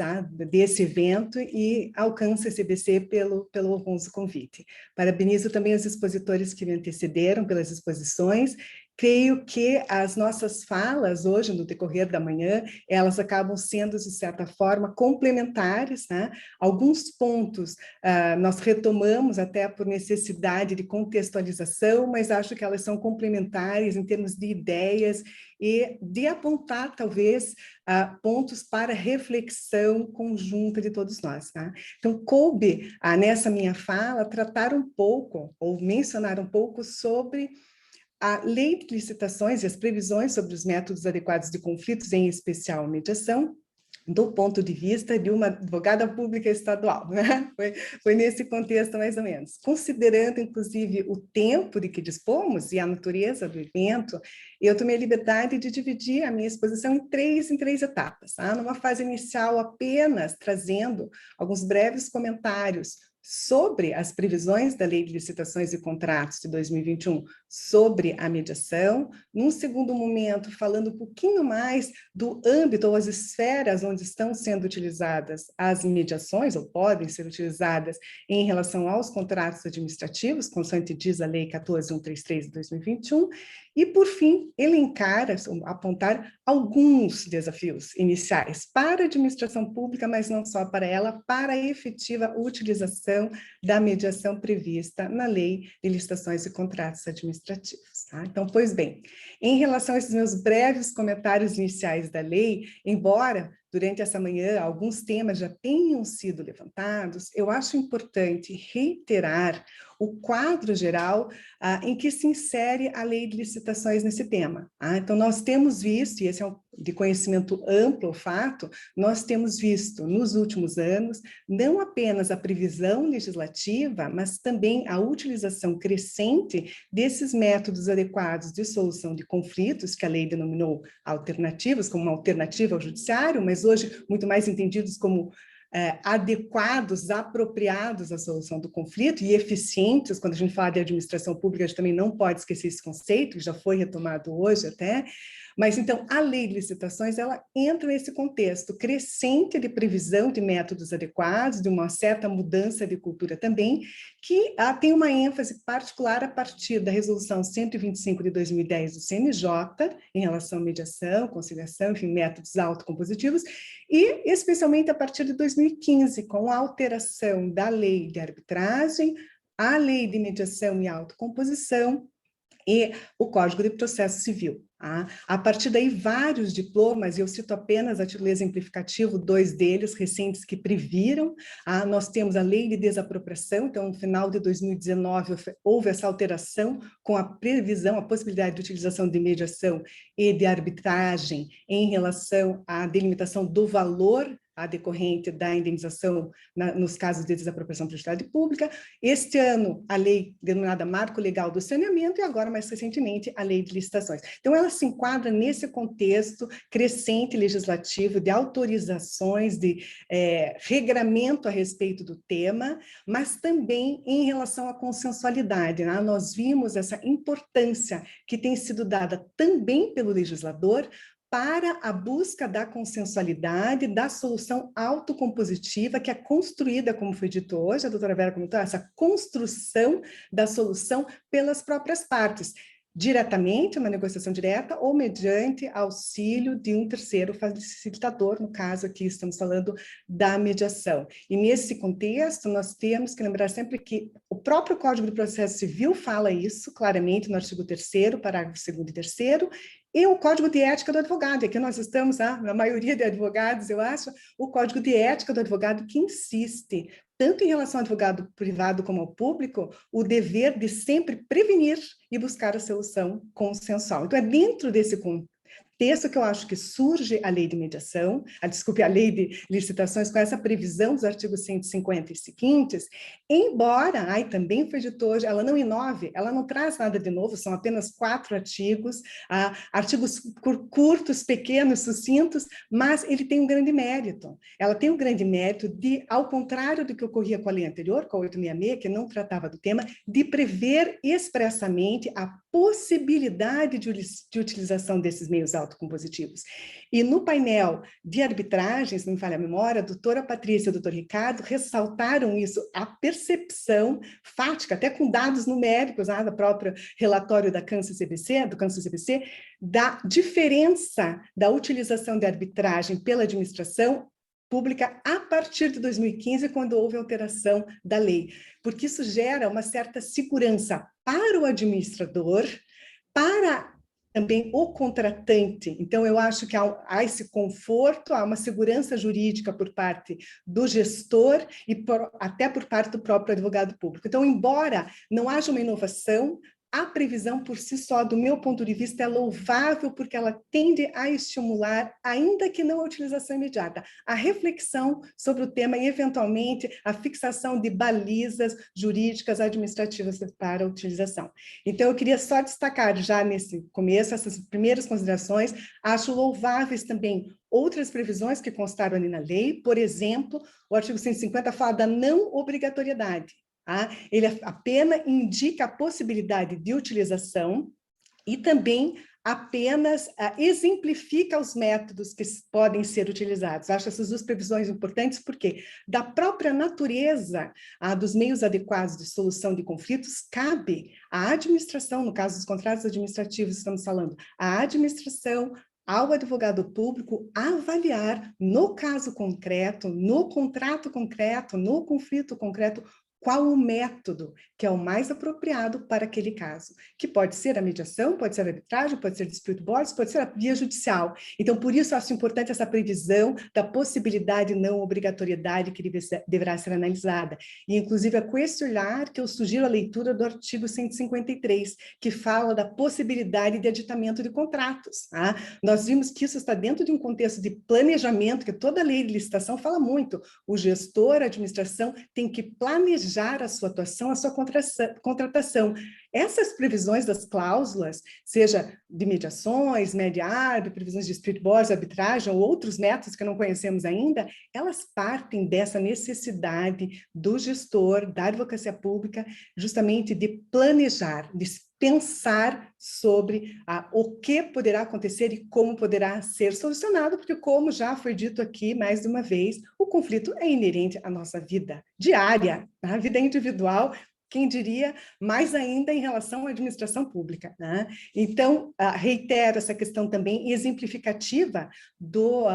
desse evento, e ao CANSBC pelo honroso convite. Parabenizo também os expositores que me antecederam pelas exposições. Creio que as nossas falas hoje, no decorrer da manhã, elas acabam sendo, de certa forma, complementares, né? Alguns pontos nós retomamos até por necessidade de contextualização, mas acho que elas são complementares em termos de ideias e de apontar, talvez, pontos para reflexão conjunta de todos nós, tá? Então, coube, nessa minha fala, tratar um pouco, ou mencionar um pouco sobre a lei de licitações e as previsões sobre os métodos adequados de conflitos, em especial mediação, do ponto de vista de uma advogada pública estadual, né? Foi nesse contexto, mais ou menos. Considerando, inclusive, o tempo de que dispomos e a natureza do evento, eu tomei a liberdade de dividir a minha exposição em três etapas. Tá? Numa fase inicial, apenas trazendo alguns breves comentários sobre as previsões da Lei de Licitações e Contratos de 2021 sobre a mediação. Num segundo momento, falando um pouquinho mais do âmbito ou as esferas onde estão sendo utilizadas as mediações, ou podem ser utilizadas em relação aos contratos administrativos, consoante diz a Lei 14.133 de 2021, e, por fim, elencar, apontar alguns desafios iniciais para a administração pública, mas não só para ela, para a efetiva utilização da mediação prevista na Lei de Licitações e Contratos Administrativos. Tá? Então, pois bem, em relação a esses meus breves comentários iniciais da lei, embora durante essa manhã alguns temas já tenham sido levantados, eu acho importante reiterar o quadro geral em que se insere a lei de licitações nesse tema. Então, nós temos visto, e esse é de conhecimento amplo o fato, nós temos visto nos últimos anos não apenas a previsão legislativa, mas também a utilização crescente desses métodos adequados de solução de conflitos, que a lei denominou alternativas, como uma alternativa ao judiciário, mas hoje muito mais entendidos como adequados, apropriados à solução do conflito e eficientes. Quando a gente fala de administração pública, a gente também não pode esquecer esse conceito, que já foi retomado hoje até. Mas, então, a lei de licitações, ela entra nesse contexto crescente de previsão de métodos adequados, de uma certa mudança de cultura também, que tem uma ênfase particular a partir da resolução 125 de 2010 do CNJ, em relação à mediação, conciliação, enfim, métodos autocompositivos, e especialmente a partir de 2015, com a alteração da lei de arbitragem, a lei de mediação e autocomposição, e o Código de Processo Civil. A partir daí, vários diplomas, e eu cito apenas a título exemplificativo 2 deles, recentes, que previram. Nós temos a Lei de Desapropriação, então, no final de 2019, houve essa alteração com a previsão, a possibilidade de utilização de mediação e de arbitragem em relação à delimitação do valor a decorrente da indenização nos casos de desapropriação de utilidade pública. Este ano, a lei denominada Marco Legal do Saneamento e agora, mais recentemente, a Lei de Licitações. Então, ela se enquadra nesse contexto crescente legislativo de autorizações, de regramento a respeito do tema, mas também em relação à consensualidade, né? Nós vimos essa importância que tem sido dada também pelo legislador para a busca da consensualidade, da solução autocompositiva, que é construída, como foi dito hoje, a doutora Vera comentou, essa construção da solução pelas próprias partes, diretamente, uma negociação direta, ou mediante auxílio de um terceiro facilitador, no caso aqui estamos falando da mediação. E nesse contexto, nós temos que lembrar sempre que o próprio Código do Processo Civil fala isso claramente no artigo 3º, parágrafo 2º e 3º, e o Código de Ética do Advogado. E aqui nós estamos, na maioria de advogados, eu acho, o Código de Ética do Advogado que insiste, tanto em relação ao advogado privado como ao público, o dever de sempre prevenir e buscar a solução consensual. Então, é dentro desse contexto que eu acho que surge a lei de mediação, a lei de licitações com essa previsão dos artigos 150 e seguintes, embora, também foi dito hoje, ela não inove, ela não traz nada de novo, são apenas 4 artigos, artigos curtos, pequenos, sucintos, mas ele tem um grande mérito. Ela tem um grande mérito de, ao contrário do que ocorria com a lei anterior, com a 866, que não tratava do tema, de prever expressamente a possibilidade de utilização desses meios autocompositivos. E no painel de arbitragem, se não me falha a memória, a doutora Patrícia e o doutor Ricardo ressaltaram isso, a percepção fática, até com dados numéricos, do próprio relatório da do CANSA-CBC, da diferença da utilização de arbitragem pela administração pública a partir de 2015, quando houve alteração da lei, porque isso gera uma certa segurança para o administrador, para também o contratante. Então, eu acho que há esse conforto, há uma segurança jurídica por parte do gestor e até por parte do próprio advogado público. Então, embora não haja uma inovação, a previsão por si só, do meu ponto de vista, é louvável porque ela tende a estimular, ainda que não a utilização imediata, a reflexão sobre o tema e, eventualmente, a fixação de balizas jurídicas administrativas para a utilização. Então, eu queria só destacar já nesse começo essas primeiras considerações. Acho louváveis também outras previsões que constaram ali na lei, por exemplo, o artigo 150 fala da não obrigatoriedade. Ele apenas indica a possibilidade de utilização e também apenas exemplifica os métodos que podem ser utilizados. Acho essas 2 previsões importantes porque, da própria natureza dos meios adequados de solução de conflitos, cabe à administração, no caso dos contratos administrativos, estamos falando, à administração, ao advogado público avaliar no caso concreto, no contrato concreto, no conflito concreto, qual o método que é o mais apropriado para aquele caso, que pode ser a mediação, pode ser a arbitragem, pode ser dispute boards, pode ser a via judicial. Então, por isso, eu acho importante essa previsão da possibilidade não obrigatoriedade que deverá ser analisada. E, inclusive, é com esse olhar que eu sugiro a leitura do artigo 153, que fala da possibilidade de aditamento de contratos. Nós vimos que isso está dentro de um contexto de planejamento, que toda lei de licitação fala muito. O gestor, a administração, tem que planejar a sua atuação, a sua contratação. Essas previsões das cláusulas, seja de mediações, media-árbitro, previsões de dispute boards, arbitragem ou outros métodos que não conhecemos ainda, elas partem dessa necessidade do gestor, da advocacia pública, justamente de planejar, de pensar sobre o que poderá acontecer e como poderá ser solucionado, porque, como já foi dito aqui mais de uma vez, o conflito é inerente à nossa vida diária, à vida individual, quem diria, mais ainda em relação à administração pública. Então, reitero essa questão também exemplificativa do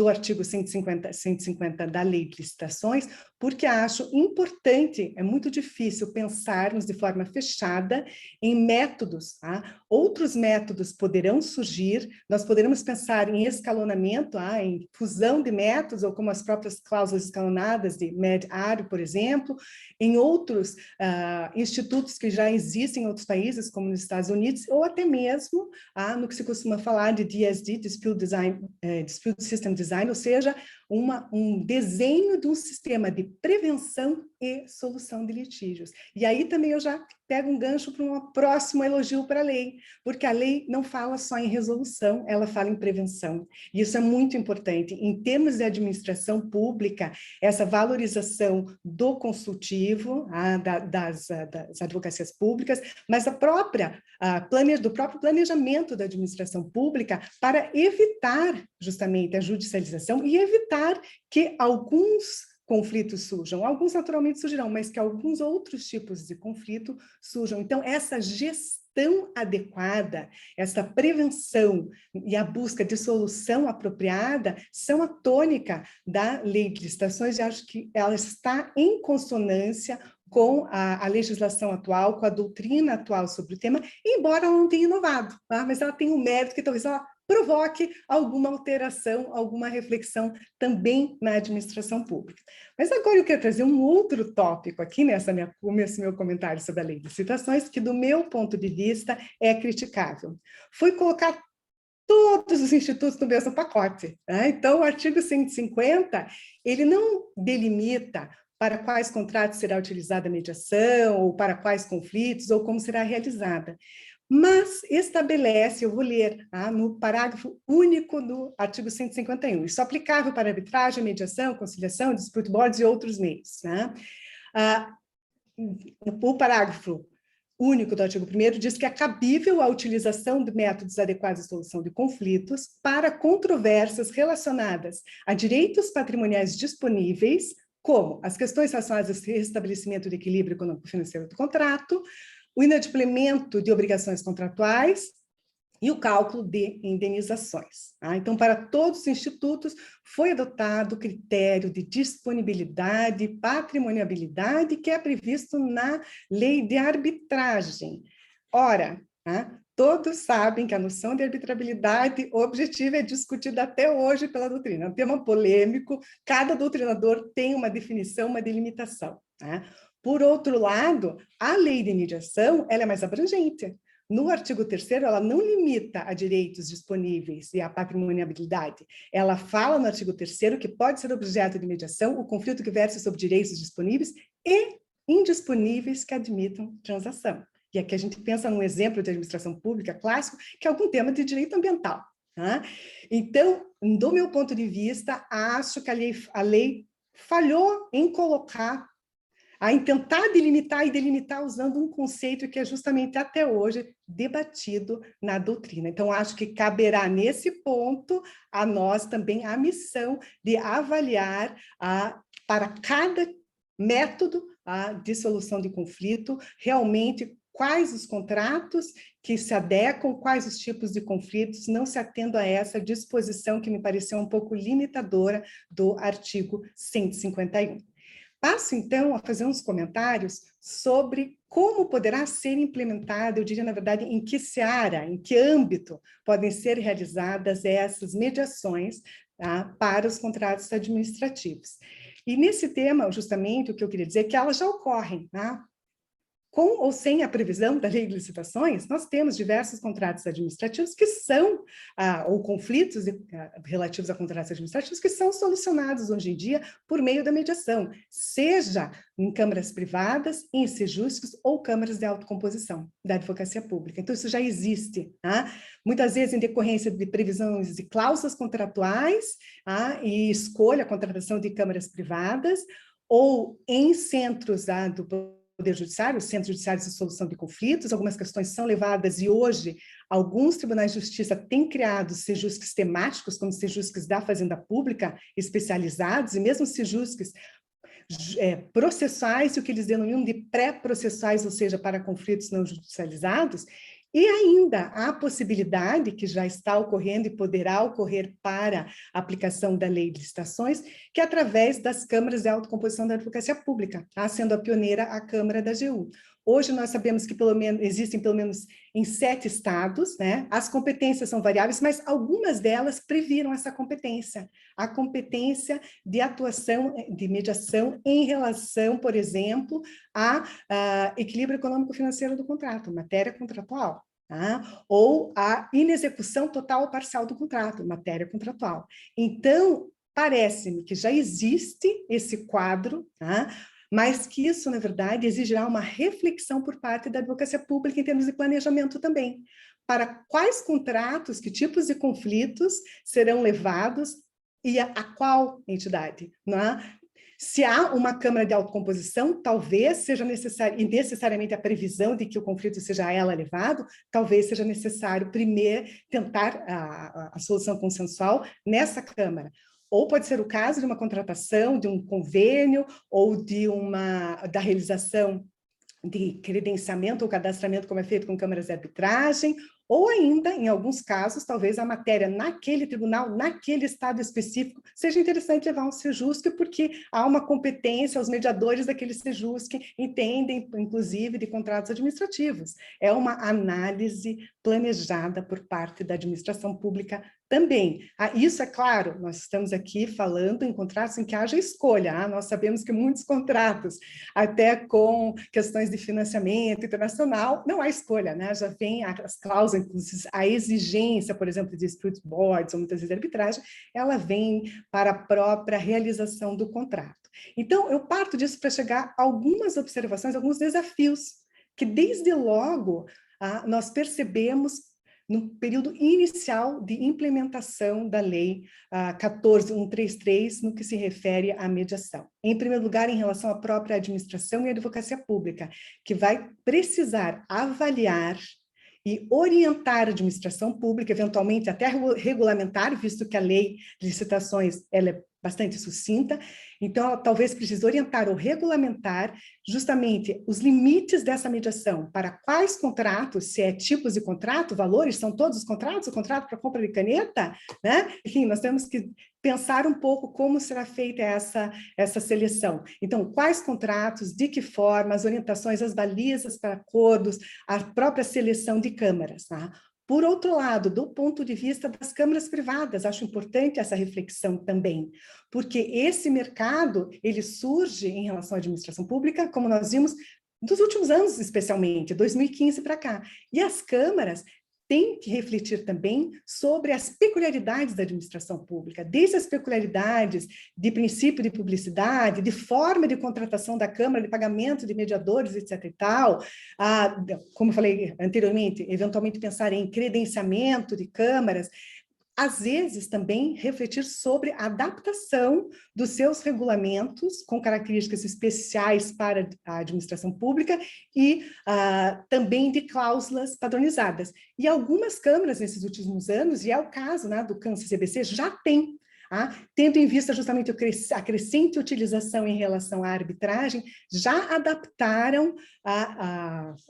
artigo 150 da Lei de Licitações, porque acho importante, é muito difícil pensarmos de forma fechada em métodos. Outros métodos poderão surgir, nós poderemos pensar em escalonamento, em fusão de métodos, ou como as próprias cláusulas escalonadas de MED-ARO, por exemplo, em outros outros institutos que já existem em outros países, como nos Estados Unidos, ou até mesmo no que se costuma falar de DSD, Dispute System Design, ou seja, um desenho de um sistema de prevenção e solução de litígios. E aí também eu já pego um gancho para um próximo elogio para a lei, porque a lei não fala só em resolução, ela fala em prevenção. E isso é muito importante. Em termos de administração pública, essa valorização do consultivo, das advocacias públicas, mas do próprio planejamento da administração pública para evitar justamente a judicialização e evitar que alguns conflitos surjam. Alguns naturalmente surgirão, mas que alguns outros tipos de conflito surjam. Então, essa gestão adequada, essa prevenção e a busca de solução apropriada são a tônica da lei de licitações, e acho que ela está em consonância com a legislação atual, com a doutrina atual sobre o tema, embora ela não tenha inovado, tá? Mas ela tem um mérito que talvez ela provoque alguma alteração, alguma reflexão também na administração pública. Mas agora eu quero trazer um outro tópico aqui nesse meu comentário sobre a lei de licitações, que do meu ponto de vista é criticável. Foi colocar todos os institutos no mesmo pacote, né? Então, o artigo 150, ele não delimita para quais contratos será utilizada a mediação, ou para quais conflitos, ou como será realizada. Mas estabelece, eu vou ler no parágrafo único do artigo 151, isso é aplicável para arbitragem, mediação, conciliação, dispute boards e outros meios. Né? O parágrafo único do artigo 1º diz que é cabível a utilização de métodos adequados de solução de conflitos para controvérsias relacionadas a direitos patrimoniais disponíveis, como as questões relacionadas ao restabelecimento do equilíbrio econômico-financeiro do contrato, o inadimplemento de obrigações contratuais e o cálculo de indenizações. Então, para todos os institutos, foi adotado o critério de disponibilidade e patrimoniabilidade que é previsto na lei de arbitragem. Ora, todos sabem que a noção de arbitrabilidade objetiva é discutida até hoje pela doutrina. É um tema polêmico, cada doutrinador tem uma definição, uma delimitação. Por outro lado, a lei de mediação ela é mais abrangente. No artigo 3º, ela não limita a direitos disponíveis e a patrimoniabilidade. Ela fala no artigo 3º que pode ser objeto de mediação o conflito que versa sobre direitos disponíveis e indisponíveis que admitam transação. E aqui a gente pensa num exemplo de administração pública clássico, que é algum tema de direito ambiental. Então, do meu ponto de vista, acho que a lei falhou em colocar, em tentar delimitar e delimitar usando um conceito que é justamente até hoje debatido na doutrina. Então, acho que caberá nesse ponto a nós também a missão de avaliar para cada método de solução de conflito, realmente quais os contratos que se adequam, quais os tipos de conflitos, não se atendo a essa disposição que me pareceu um pouco limitadora do artigo 151. Passo, então, a fazer uns comentários sobre como poderá ser implementada, eu diria, na verdade, em que seara, em que âmbito podem ser realizadas essas mediações para os contratos administrativos. E nesse tema, justamente, o que eu queria dizer é que elas já ocorrem, com ou sem a previsão da lei de licitações, nós temos diversos contratos administrativos que são, ou conflitos relativos a contratos administrativos que são solucionados hoje em dia por meio da mediação, seja em câmaras privadas, em sejusques ou câmaras de autocomposição da advocacia pública. Então, isso já existe, muitas vezes em decorrência de previsões de cláusulas contratuais, e escolha a contratação de câmaras privadas, ou em centros do Poder Judiciário, os centros judiciários de solução de conflitos, algumas questões são levadas e hoje alguns tribunais de justiça têm criado sejusques temáticos, como sejusques da Fazenda Pública, especializados, e mesmo sejusques processuais, o que eles denominam de pré-processuais, ou seja, para conflitos não judicializados, e ainda há a possibilidade, que já está ocorrendo e poderá ocorrer para a aplicação da lei de licitações, que é através das câmaras de autocomposição da advocacia pública, sendo a pioneira a Câmara da AGU. Hoje nós sabemos que existem pelo menos em 7 estados, né? As competências são variáveis, mas algumas delas previram essa competência. A competência de atuação, de mediação em relação, por exemplo, a equilíbrio econômico-financeiro do contrato, matéria contratual. Tá? Ou a inexecução total ou parcial do contrato, matéria contratual. Então, parece-me que já existe esse quadro, tá? Mas que isso, na verdade, exigirá uma reflexão por parte da advocacia pública em termos de planejamento também. Para quais contratos, que tipos de conflitos serão levados e a qual entidade, não é? Se há uma Câmara de autocomposição, talvez seja necessário, e necessariamente a previsão de que o conflito seja a ela levado, talvez seja necessário primeiro tentar a solução consensual nessa Câmara. Ou pode ser o caso de uma contratação, de um convênio, ou da realização de credenciamento ou cadastramento, como é feito com câmaras de arbitragem, ou ainda, em alguns casos, talvez a matéria naquele tribunal, naquele estado específico, seja interessante levar um sejusque, porque há uma competência, os mediadores daquele sejusque entendem, inclusive, de contratos administrativos. É uma análise planejada por parte da administração pública também. Isso é claro, nós estamos aqui falando em contratos em que haja escolha. Nós sabemos que muitos contratos, até com questões de financiamento internacional, não há escolha, né? Já vem as cláusulas, a exigência, por exemplo, de dispute boards, ou muitas vezes de arbitragem, ela vem para a própria realização do contrato. Então, eu parto disso para chegar a algumas observações, alguns desafios, que desde logo nós percebemos no período inicial de implementação da Lei 14.133, no que se refere à mediação. Em primeiro lugar, em relação à própria administração e advocacia pública, que vai precisar avaliar e orientar a administração pública, eventualmente até regulamentar, visto que a lei de licitações ela é bastante sucinta, então ela talvez precise orientar ou regulamentar justamente os limites dessa mediação, para quais contratos, se é tipos de contrato, valores, são todos os contratos, o contrato para compra de caneta, né? Enfim, nós temos que pensar um pouco como será feita essa seleção. Então, quais contratos, de que forma, as orientações, as balizas para acordos, a própria seleção de câmaras, tá? Por outro lado, do ponto de vista das câmaras privadas, acho importante essa reflexão também, porque esse mercado, ele surge em relação à administração pública, como nós vimos, dos últimos anos especialmente, 2015 para cá, e as câmaras têm que refletir também sobre as peculiaridades da administração pública, desde as peculiaridades de princípio de publicidade, de forma de contratação da Câmara, de pagamento de mediadores, etc. e tal, como eu falei anteriormente, eventualmente pensar em credenciamento de câmaras, às vezes também refletir sobre a adaptação dos seus regulamentos com características especiais para a administração pública e também de cláusulas padronizadas. E algumas câmaras nesses últimos anos, e é o caso, né, do CAN-CCBC, já tem, tendo em vista justamente a crescente utilização em relação à arbitragem, já adaptaram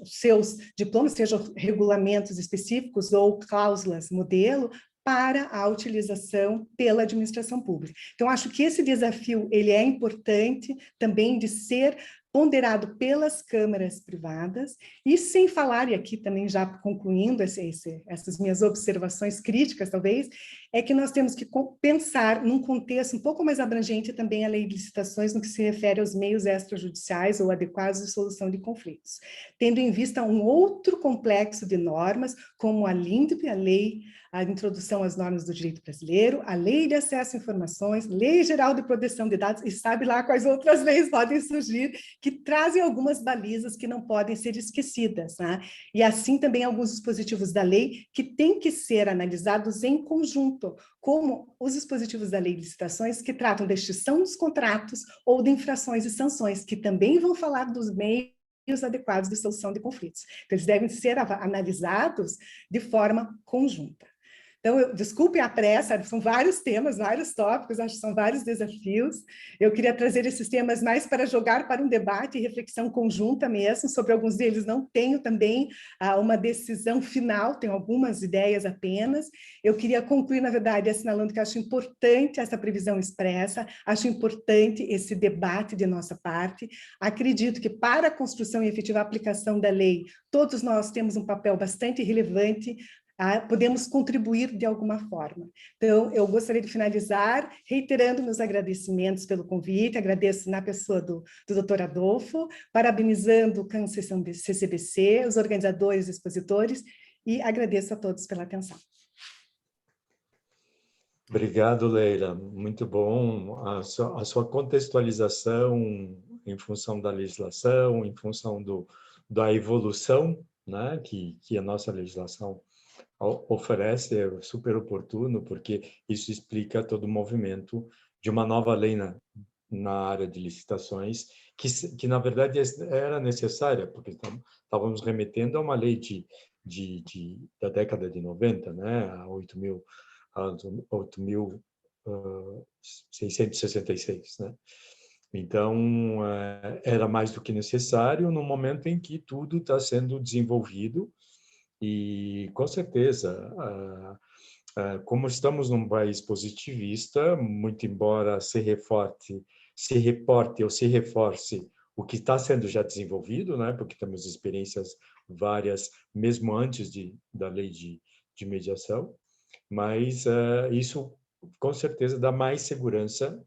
seus diplomas, sejam regulamentos específicos ou cláusulas modelo, para a utilização pela administração pública. Então, acho que esse desafio ele é importante também de ser ponderado pelas câmaras privadas, e sem falar, e aqui também já concluindo essas minhas observações críticas, talvez, é que nós temos que pensar num contexto um pouco mais abrangente também a lei de licitações no que se refere aos meios extrajudiciais ou adequados de solução de conflitos, tendo em vista um outro complexo de normas, como a LINDB, a Introdução às Normas do Direito Brasileiro, a Lei de Acesso a Informações, Lei Geral de Proteção de Dados, e sabe lá quais outras leis podem surgir, que trazem algumas balizas que não podem ser esquecidas, né? E assim também alguns dispositivos da lei que têm que ser analisados em conjunto, como os dispositivos da Lei de Licitações que tratam da extinção dos contratos ou de infrações e sanções, que também vão falar dos meios adequados de solução de conflitos. Então, eles devem ser analisados de forma conjunta. Então, desculpem a pressa, são vários temas, vários tópicos, acho que são vários desafios. Eu queria trazer esses temas mais para jogar para um debate e reflexão conjunta mesmo, sobre alguns deles não tenho também uma decisão final, tenho algumas ideias apenas. Eu queria concluir, na verdade, assinalando que acho importante essa previsão expressa, acho importante esse debate de nossa parte. Acredito que para a construção e efetiva aplicação da lei, todos nós temos um papel bastante relevante, podemos contribuir de alguma forma. Então, eu gostaria de finalizar reiterando meus agradecimentos pelo convite, agradeço na pessoa do Dr. Adolfo, parabenizando o CCBC, os organizadores e expositores, e agradeço a todos pela atenção. Obrigado, Leila. Muito bom a sua contextualização em função da legislação, em função da evolução, né, que a nossa legislação oferece, é super oportuno, porque isso explica todo o movimento de uma nova lei na área de licitações, que na verdade era necessária, porque estávamos remetendo a uma lei da década de 90, né, a 8.666, né? Então, era mais do que necessário no momento em que tudo está sendo desenvolvido e, com certeza, como estamos num país positivista, muito embora se reporte ou se reforce o que está sendo já desenvolvido, né? Porque temos experiências várias, mesmo antes da lei de mediação, mas isso, com certeza, dá mais segurança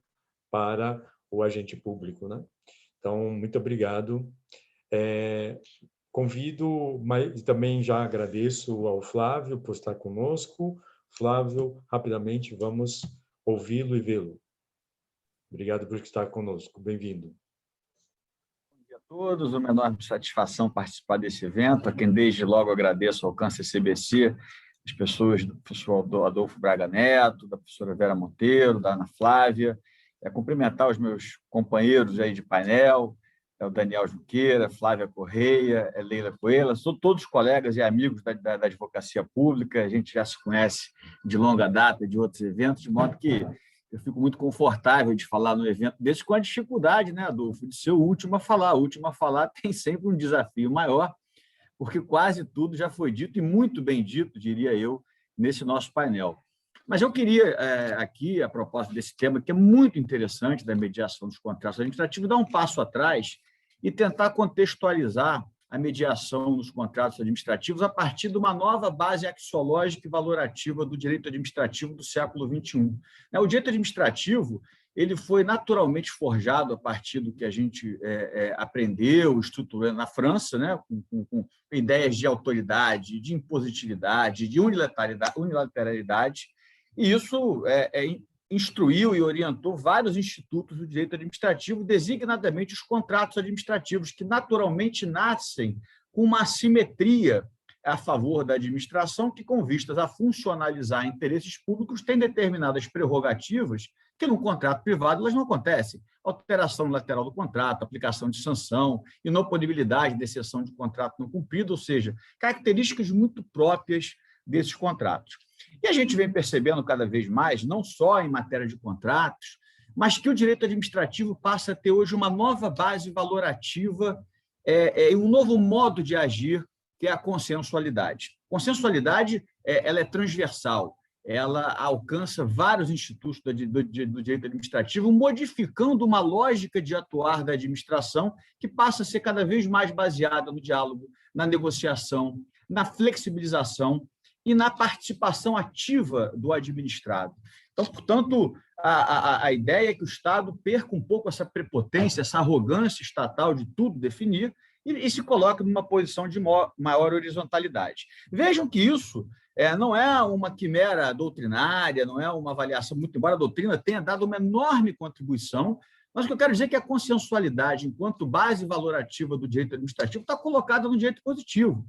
para o agente público, né? Então, muito obrigado. Convido, mas também já agradeço ao Flávio por estar conosco. Flávio, rapidamente, vamos ouvi-lo e vê-lo. Obrigado por estar conosco. Bem-vindo. Bom dia a todos. Uma enorme satisfação participar desse evento, a quem desde logo agradeço ao Câncer CBC, as pessoas do professor Adolfo Braga Neto, da professora Vera Monteiro, da Ana Flávia, cumprimentar os meus companheiros aí de painel, o Daniel Junqueira, Flávia Correia, Leila Coelho, são todos colegas e amigos da advocacia pública, a gente já se conhece de longa data, de outros eventos, de modo que eu fico muito confortável de falar no evento desse, com a dificuldade, né, Adolfo, de ser o último a falar. O último a falar tem sempre um desafio maior, porque quase tudo já foi dito, e muito bem dito, diria eu, nesse nosso painel. Mas eu queria, aqui, a propósito desse tema, que é muito interessante, da mediação dos contratos administrativos, dar um passo atrás e tentar contextualizar a mediação nos contratos administrativos a partir de uma nova base axiológica e valorativa do direito administrativo do século XXI. O direito administrativo ele foi naturalmente forjado a partir do que a gente aprendeu, estruturou na França, né, com ideias de autoridade, de impositividade, de unilateralidade, e isso instruiu e orientou vários institutos do direito administrativo, designadamente os contratos administrativos, que naturalmente nascem com uma assimetria a favor da administração, que, com vistas a funcionalizar interesses públicos, tem determinadas prerrogativas que, no contrato privado, elas não acontecem. Alteração lateral do contrato, aplicação de sanção, inoponibilidade de exceção de contrato não cumprido, ou seja, características muito próprias desses contratos. E a gente vem percebendo cada vez mais, não só em matéria de contratos, mas que o direito administrativo passa a ter hoje uma nova base valorativa e um novo modo de agir, que é a consensualidade. Consensualidade ela é transversal, ela alcança vários institutos do direito administrativo, modificando uma lógica de atuar da administração que passa a ser cada vez mais baseada no diálogo, na negociação, na flexibilização e na participação ativa do administrado. Então, portanto, a ideia é que o Estado perca um pouco essa prepotência, essa arrogância estatal de tudo definir e se coloque numa posição de maior horizontalidade. Vejam que isso não é uma quimera doutrinária, não é uma avaliação, muito embora a doutrina tenha dado uma enorme contribuição, mas o que eu quero dizer é que a consensualidade, enquanto base valorativa do direito administrativo, está colocada no direito positivo.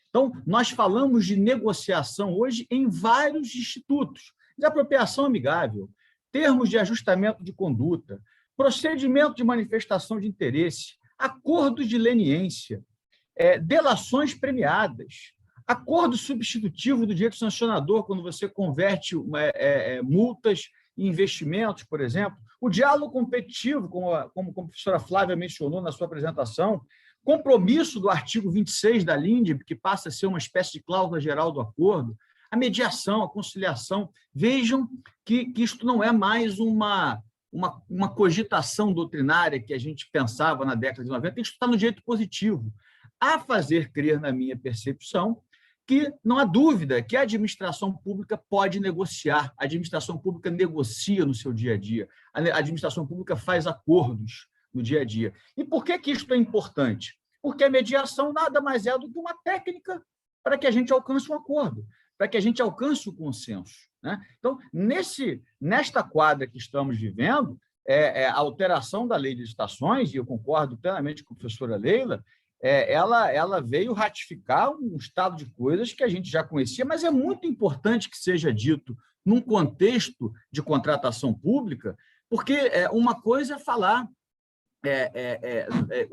Então, nós falamos de negociação hoje em vários institutos. Desapropriação amigável, termos de ajustamento de conduta, procedimento de manifestação de interesse, acordos de leniência, delações premiadas, acordo substitutivo do direito sancionador, quando você converte multas em investimentos, por exemplo, o diálogo competitivo, como a professora Flávia mencionou na sua apresentação, compromisso do artigo 26 da LINDB, que passa a ser uma espécie de cláusula geral do acordo, a mediação, a conciliação. Vejam que isto não é mais uma cogitação doutrinária que a gente pensava na década de 90, isso está no direito positivo, a fazer crer, na minha percepção, que não há dúvida que a administração pública pode negociar, a administração pública negocia no seu dia a dia, a administração pública faz acordos no dia a dia. E por que isso é importante? Porque a mediação nada mais é do que uma técnica para que a gente alcance um acordo, para que a gente alcance o consenso, né? Então, nesta quadra que estamos vivendo, a alteração da lei de licitações, e eu concordo plenamente com a professora Leila, ela veio ratificar um estado de coisas que a gente já conhecia, mas é muito importante que seja dito num contexto de contratação pública, porque uma coisa é falar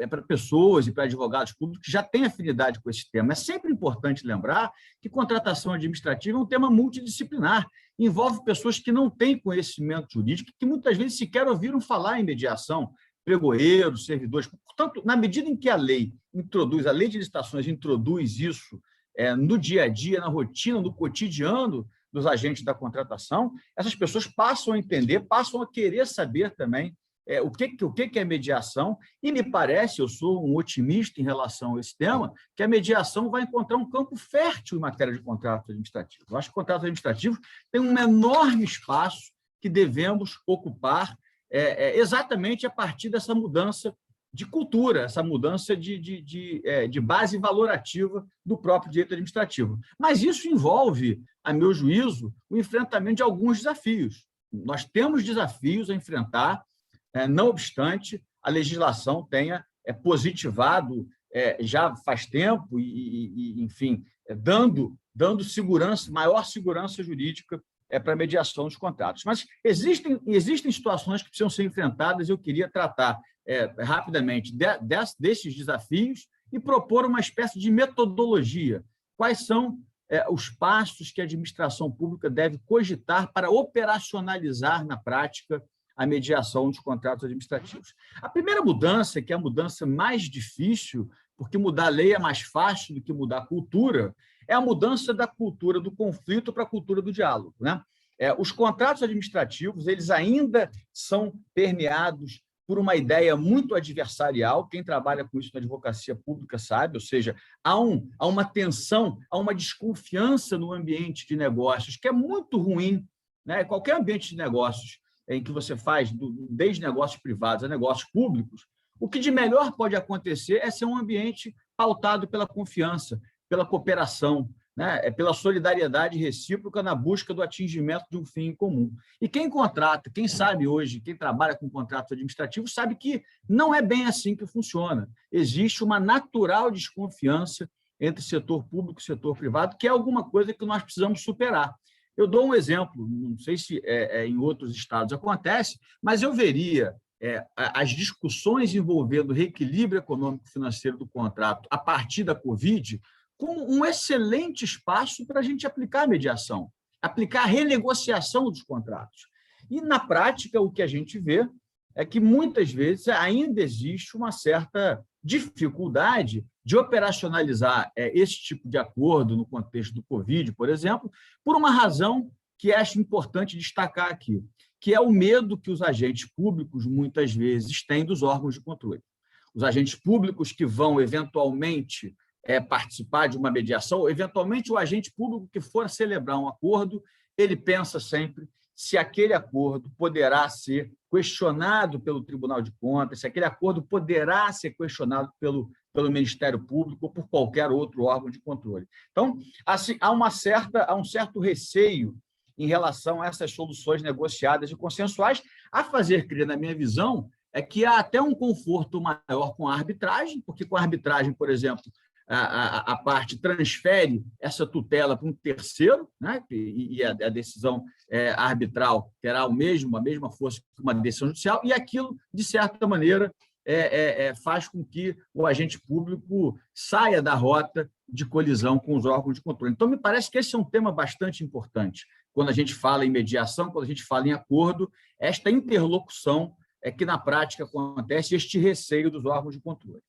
para pessoas e para advogados públicos que já têm afinidade com esse tema. É sempre importante lembrar que contratação administrativa é um tema multidisciplinar, envolve pessoas que não têm conhecimento jurídico, que muitas vezes sequer ouviram falar em mediação, pregoeiros, servidores. Portanto, na medida em que a lei de licitações introduz isso no dia a dia, na rotina, no cotidiano dos agentes da contratação, essas pessoas passam a entender, passam a querer saber também o que é mediação, e me parece, eu sou um otimista em relação a esse tema, que a mediação vai encontrar um campo fértil em matéria de contrato administrativo. Eu acho que o contrato administrativo tem um enorme espaço que devemos ocupar exatamente a partir dessa mudança de cultura, essa mudança de base valorativa do próprio direito administrativo. Mas isso envolve, a meu juízo, o enfrentamento de alguns desafios. Nós temos desafios a enfrentar, não obstante a legislação tenha positivado já faz tempo enfim, dando segurança, maior segurança jurídica para a mediação dos contratos. Mas existem situações que precisam ser enfrentadas, eu queria tratar rapidamente desses desafios e propor uma espécie de metodologia. Quais são os passos que a administração pública deve cogitar para operacionalizar na prática a mediação dos contratos administrativos? A primeira mudança, que é a mudança mais difícil, porque mudar a lei é mais fácil do que mudar a cultura, é a mudança da cultura do conflito para a cultura do diálogo, né? Os contratos administrativos, eles ainda são permeados por uma ideia muito adversarial. Quem trabalha com isso na advocacia pública sabe, ou seja, há uma tensão, há uma desconfiança no ambiente de negócios, que é muito ruim, né? Qualquer ambiente de negócios em que você faz, desde negócios privados a negócios públicos, o que de melhor pode acontecer é ser um ambiente pautado pela confiança, pela cooperação, né? Pela solidariedade recíproca na busca do atingimento de um fim em comum. E quem contrata, quem sabe hoje, quem trabalha com contratos administrativos, sabe que não é bem assim que funciona. Existe uma natural desconfiança entre setor público e setor privado, que é alguma coisa que nós precisamos superar. Eu dou um exemplo, não sei se em outros estados acontece, mas eu veria as discussões envolvendo o reequilíbrio econômico-financeiro do contrato a partir da Covid com um excelente espaço para a gente aplicar a mediação, aplicar a renegociação dos contratos. E, na prática, o que a gente vê é que, muitas vezes, ainda existe uma certa dificuldade de operacionalizar esse tipo de acordo no contexto do Covid, por exemplo, por uma razão que acho importante destacar aqui, que é o medo que os agentes públicos, muitas vezes, têm dos órgãos de controle. Os agentes públicos que vão, eventualmente, participar de uma mediação, ou, eventualmente, o agente público que for celebrar um acordo, ele pensa sempre se aquele acordo poderá ser questionado pelo Tribunal de Contas, se aquele acordo poderá ser questionado pelo Ministério Público ou por qualquer outro órgão de controle. Então, assim, há um certo receio em relação a essas soluções negociadas e consensuais, a fazer crer, na minha visão, é que há até um conforto maior com a arbitragem, porque com a arbitragem, por exemplo, a parte transfere essa tutela para um terceiro, né? E a decisão arbitral terá a mesma força que uma decisão judicial, e aquilo, de certa maneira, faz com que o agente público saia da rota de colisão com os órgãos de controle. Então, me parece que esse é um tema bastante importante. Quando a gente fala em mediação, quando a gente fala em acordo, esta interlocução é que, na prática, acontece, este receio dos órgãos de controle.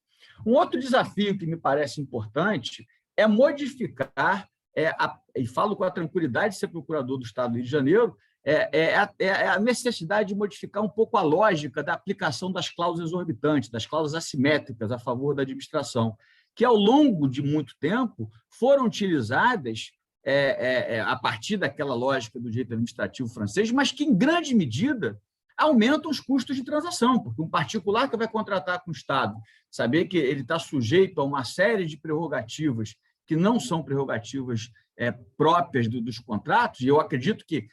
Um outro desafio que me parece importante é modificar, e falo com a tranquilidade de ser procurador do Estado do Rio de Janeiro, a necessidade de modificar um pouco a lógica da aplicação das cláusulas exorbitantes, das cláusulas assimétricas a favor da administração, que, ao longo de muito tempo, foram utilizadas a partir daquela lógica do direito administrativo francês, mas que, em grande medida, aumentam os custos de transação, porque um particular que vai contratar com o Estado, saber que ele está sujeito a uma série de prerrogativas que não são prerrogativas próprias dos contratos, e eu acredito que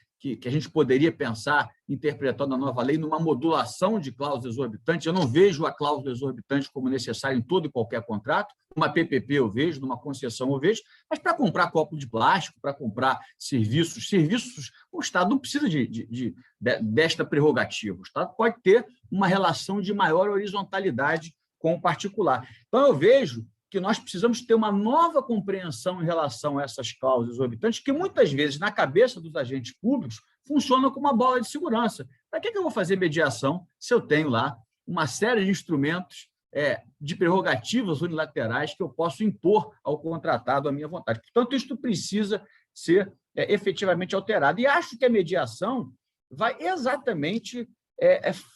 a gente poderia pensar, interpretando a nova lei, numa modulação de cláusulas exorbitantes. Eu não vejo a cláusula exorbitante como necessária em todo e qualquer contrato. Uma PPP eu vejo, numa concessão eu vejo, mas para comprar copo de plástico, para comprar serviços, o Estado não precisa desta prerrogativa. O Estado pode ter uma relação de maior horizontalidade com o particular. Então, eu vejo que nós precisamos ter uma nova compreensão em relação a essas cláusulas exorbitantes, que muitas vezes, na cabeça dos agentes públicos, funcionam como uma bola de segurança. Para que eu vou fazer mediação se eu tenho lá uma série de instrumentos de prerrogativas unilaterais que eu posso impor ao contratado à minha vontade? Portanto, isto precisa ser efetivamente alterado. E acho que a mediação vai exatamente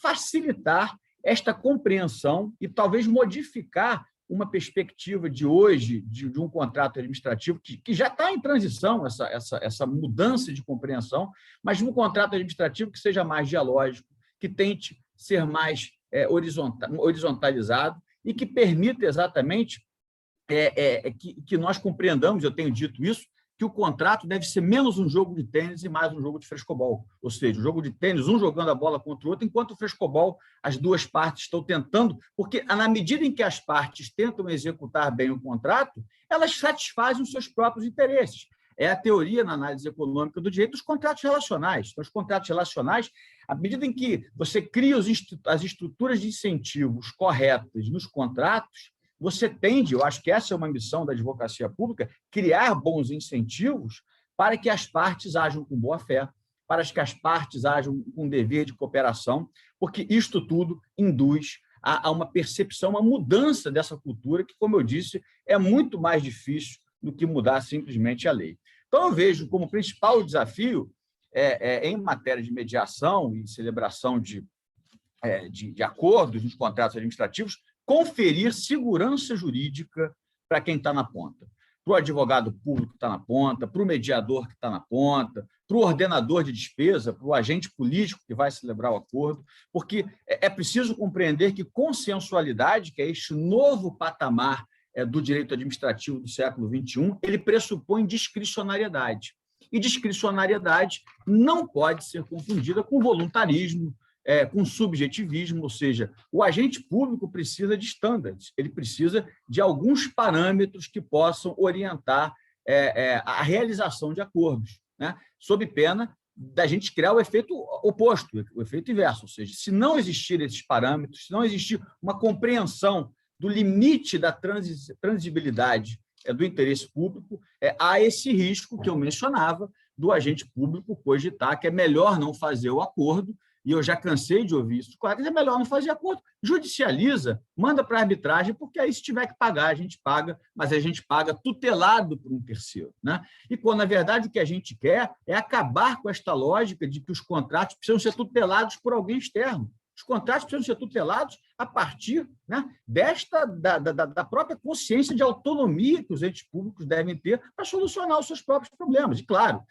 facilitar esta compreensão e talvez modificar uma perspectiva de hoje, de um contrato administrativo, que já está em transição, essa mudança de compreensão, mas de um contrato administrativo que seja mais dialógico, que tente ser mais horizontalizado e que permita exatamente que nós compreendamos, eu tenho dito isso, que o contrato deve ser menos um jogo de tênis e mais um jogo de frescobol. Ou seja, o jogo de tênis, um jogando a bola contra o outro, enquanto o frescobol, as duas partes estão tentando, porque na medida em que as partes tentam executar bem o contrato, elas satisfazem os seus próprios interesses. É a teoria na análise econômica do direito dos contratos relacionais. Então, os contratos relacionais, à medida em que você cria as estruturas de incentivos corretas nos contratos, você tende, eu acho que essa é uma missão da advocacia pública, criar bons incentivos para que as partes ajam com boa-fé, para que as partes ajam com dever de cooperação, porque isto tudo induz a uma percepção, uma mudança dessa cultura que, como eu disse, é muito mais difícil do que mudar simplesmente a lei. Então, eu vejo como principal desafio, em matéria de mediação e celebração de acordos nos contratos administrativos, conferir segurança jurídica para quem está na ponta, para o advogado público que está na ponta, para o mediador que está na ponta, para o ordenador de despesa, para o agente político que vai celebrar o acordo, porque é preciso compreender que consensualidade, que é este novo patamar do direito administrativo do século XXI, ele pressupõe discricionariedade. E discricionariedade não pode ser confundida com voluntarismo, com subjetivismo, ou seja, o agente público precisa de estándares, ele precisa de alguns parâmetros que possam orientar a realização de acordos, né? Sob pena da gente criar o efeito oposto, o efeito inverso, ou seja, se não existir esses parâmetros, se não existir uma compreensão do limite da transibilidade do interesse público, há esse risco que eu mencionava do agente público cogitar que é melhor não fazer o acordo, e eu já cansei de ouvir isso, claro que é melhor não fazer acordo, judicializa, manda para a arbitragem, porque aí se tiver que pagar, a gente paga, mas a gente paga tutelado por um terceiro, né? E quando, na verdade, o que a gente quer é acabar com esta lógica de que os contratos precisam ser tutelados por alguém externo. Os contratos precisam ser tutelados a partir, né, da própria consciência de autonomia que os entes públicos devem ter para solucionar os seus próprios problemas. E, claro,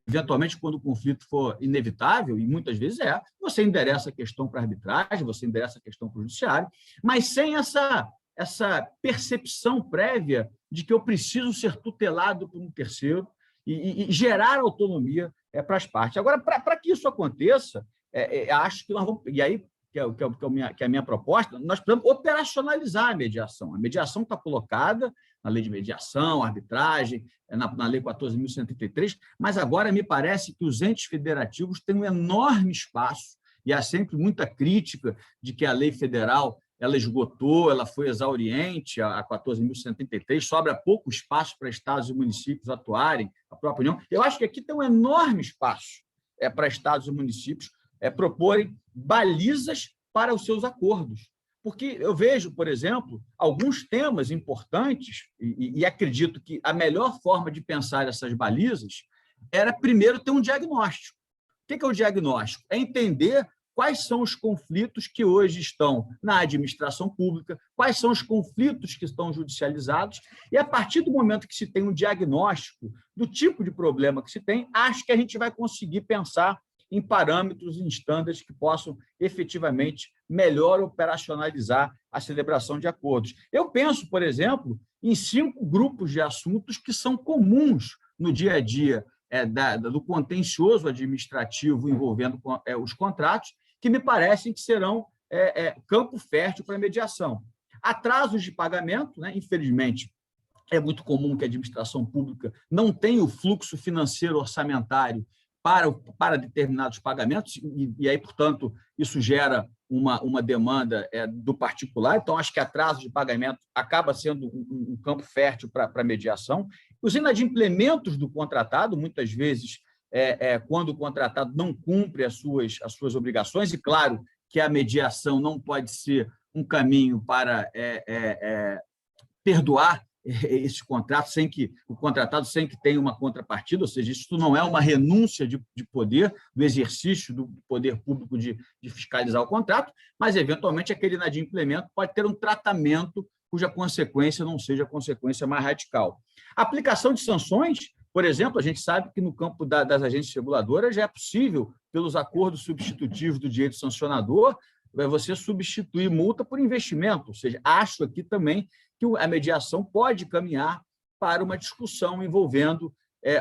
eventualmente, quando o conflito for inevitável, e muitas vezes você endereça a questão para a arbitragem, você endereça a questão para o judiciário, mas sem essa percepção prévia de que eu preciso ser tutelado por um terceiro e gerar autonomia para as partes. Agora, para que isso aconteça, acho que nós vamos... E aí, que é a minha proposta, nós precisamos operacionalizar a mediação. A mediação está colocada na lei de mediação, arbitragem, na lei 14.133, mas agora me parece que os entes federativos têm um enorme espaço, e há sempre muita crítica de que a lei federal ela esgotou, ela foi exauriente, a 14.133, sobra pouco espaço para estados e municípios atuarem, a própria União. Eu acho que aqui tem um enorme espaço para estados e municípios proporem balizas para os seus acordos. Porque eu vejo, por exemplo, alguns temas importantes, e acredito que a melhor forma de pensar essas balizas era, primeiro, ter um diagnóstico. O que é o diagnóstico? É entender quais são os conflitos que hoje estão na administração pública, quais são os conflitos que estão judicializados, e, a partir do momento que se tem um diagnóstico do tipo de problema que se tem, acho que a gente vai conseguir pensar em parâmetros, em estándares que possam efetivamente melhor operacionalizar a celebração de acordos. Eu penso, por exemplo, em 5 grupos de assuntos que são comuns no dia a dia do contencioso administrativo envolvendo os contratos, que me parecem que serão campo fértil para a mediação. Atrasos de pagamento, né? Infelizmente, é muito comum que a administração pública não tenha o fluxo financeiro orçamentário para determinados pagamentos, e aí, portanto, isso gera uma demanda do particular. Então, acho que atraso de pagamento acaba sendo um campo fértil para a mediação. Os inadimplementos do contratado, muitas vezes, quando o contratado não cumpre as suas obrigações, e claro que a mediação não pode ser um caminho para perdoar esse contrato sem que o contratado tenha uma contrapartida, ou seja, isso não é uma renúncia de poder, do exercício do poder público de fiscalizar o contrato, mas, eventualmente, aquele inadimplemento pode ter um tratamento cuja consequência não seja a consequência mais radical. A aplicação de sanções, por exemplo, a gente sabe que no campo das agências reguladoras já é possível, pelos acordos substitutivos do direito sancionador, você substituir multa por investimento, ou seja, acho aqui também que a mediação pode caminhar para uma discussão envolvendo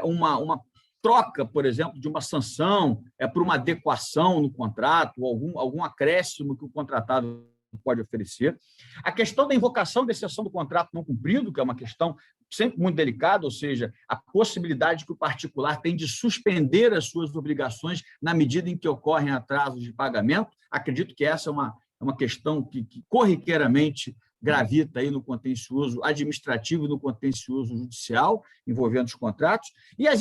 uma troca, por exemplo, de uma sanção por uma adequação no contrato, ou algum acréscimo que o contratado pode oferecer. A questão da invocação da exceção do contrato não cumprido, que é uma questão sempre muito delicada, ou seja, a possibilidade que o particular tem de suspender as suas obrigações na medida em que ocorrem atrasos de pagamento. Acredito que essa é uma questão que corriqueiramente gravita aí no contencioso administrativo e no contencioso judicial, envolvendo os contratos, e a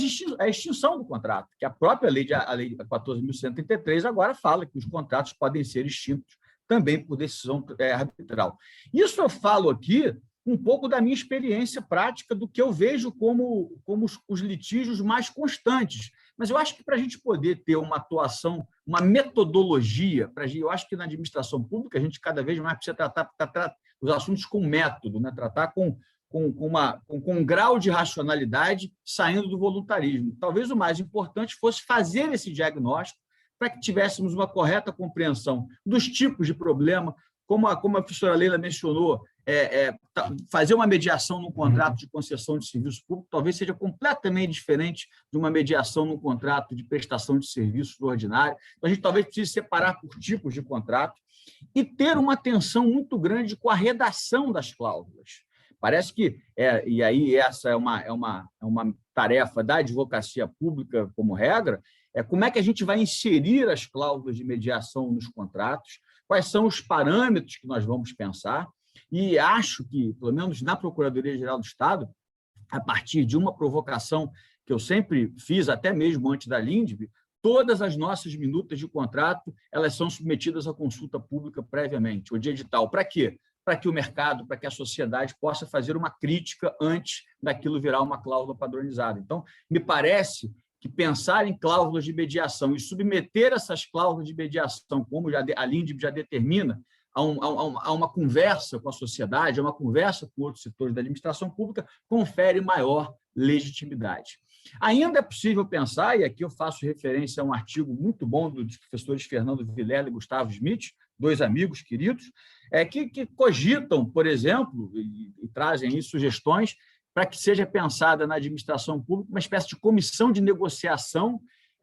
extinção do contrato, que a própria lei 14.133 agora fala que os contratos podem ser extintos também por decisão arbitral. Isso eu falo aqui um pouco da minha experiência prática, do que eu vejo como os litígios mais constantes. Mas eu acho que, para a gente poder ter uma atuação, uma metodologia, eu acho que na administração pública a gente cada vez mais precisa tratar os assuntos com método, né? Tratar com um grau de racionalidade, saindo do voluntarismo. Talvez o mais importante fosse fazer esse diagnóstico para que tivéssemos uma correta compreensão dos tipos de problema, como a professora Leila mencionou, fazer uma mediação num contrato de concessão de serviço público talvez seja completamente diferente de uma mediação num contrato de prestação de serviço ordinário. Então, a gente talvez precise separar por tipos de contrato e ter uma atenção muito grande com a redação das cláusulas. Parece que, e aí essa é uma tarefa da advocacia pública como regra, como é que a gente vai inserir as cláusulas de mediação nos contratos, quais são os parâmetros que nós vamos pensar, e acho que, pelo menos na Procuradoria-Geral do Estado, a partir de uma provocação que eu sempre fiz, até mesmo antes da LINDB, todas as nossas minutas de contrato elas são submetidas à consulta pública previamente, o de edital. Para quê? Para que o mercado, para que a sociedade possa fazer uma crítica antes daquilo virar uma cláusula padronizada. Então, me parece que pensar em cláusulas de mediação e submeter essas cláusulas de mediação, como a LINDB já determina, a uma conversa com a sociedade, a uma conversa com outros setores da administração pública, confere maior legitimidade. Ainda é possível pensar, e aqui eu faço referência a um artigo muito bom dos professores Fernando Vilela e Gustavo Smith, 2 amigos queridos, que cogitam, por exemplo, e trazem aí sugestões para que seja pensada na administração pública uma espécie de comissão de negociação,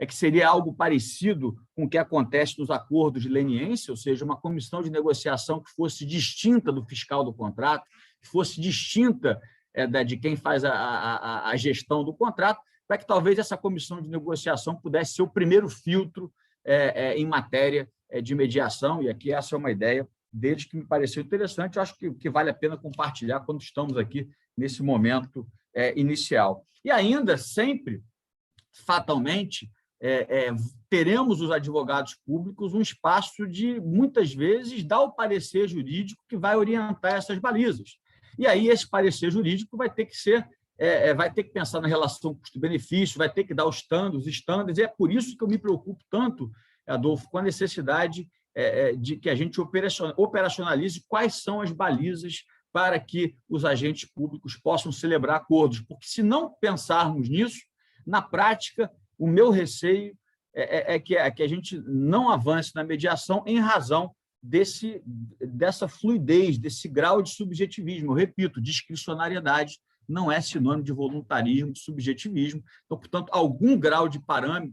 que seria algo parecido com o que acontece nos acordos de leniência, ou seja, uma comissão de negociação que fosse distinta do fiscal do contrato, que fosse distinta de quem faz a gestão do contrato, para que talvez essa comissão de negociação pudesse ser o primeiro filtro em matéria de mediação, e aqui essa é uma ideia deles que me pareceu interessante, eu acho que vale a pena compartilhar quando estamos aqui nesse momento inicial. E ainda, sempre, fatalmente, teremos os advogados públicos um espaço de, muitas vezes, dar o parecer jurídico que vai orientar essas balizas. E aí esse parecer jurídico vai ter que ser, vai ter que pensar na relação custo-benefício, vai ter que dar os estándares, e é por isso que eu me preocupo tanto, Adolfo, com a necessidade de que a gente operacionalize quais são as balizas para que os agentes públicos possam celebrar acordos, porque se não pensarmos nisso, na prática, o meu receio é que a gente não avance na mediação em razão dessa fluidez, desse grau de subjetivismo. Eu repito, discricionariedade não é sinônimo de voluntarismo, de subjetivismo. Então, portanto, algum grau de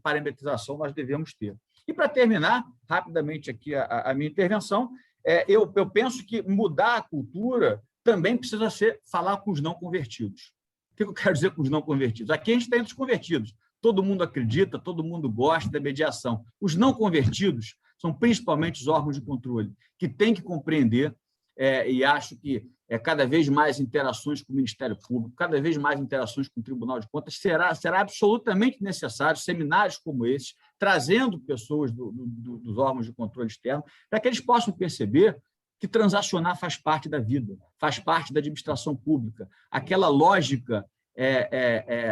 parametrização nós devemos ter. E, para terminar, rapidamente aqui a minha intervenção, eu penso que mudar a cultura também precisa ser falar com os não convertidos. O que eu quero dizer com os não convertidos? Aqui a gente está entre os convertidos. Todo mundo acredita, todo mundo gosta da mediação. Os não convertidos são principalmente os órgãos de controle, que têm que compreender, e acho que cada vez mais interações com o Ministério Público, cada vez mais interações com o Tribunal de Contas, será absolutamente necessário seminários como esses, trazendo pessoas dos órgãos de controle externo, para que eles possam perceber que transacionar faz parte da vida, faz parte da administração pública. Aquela lógica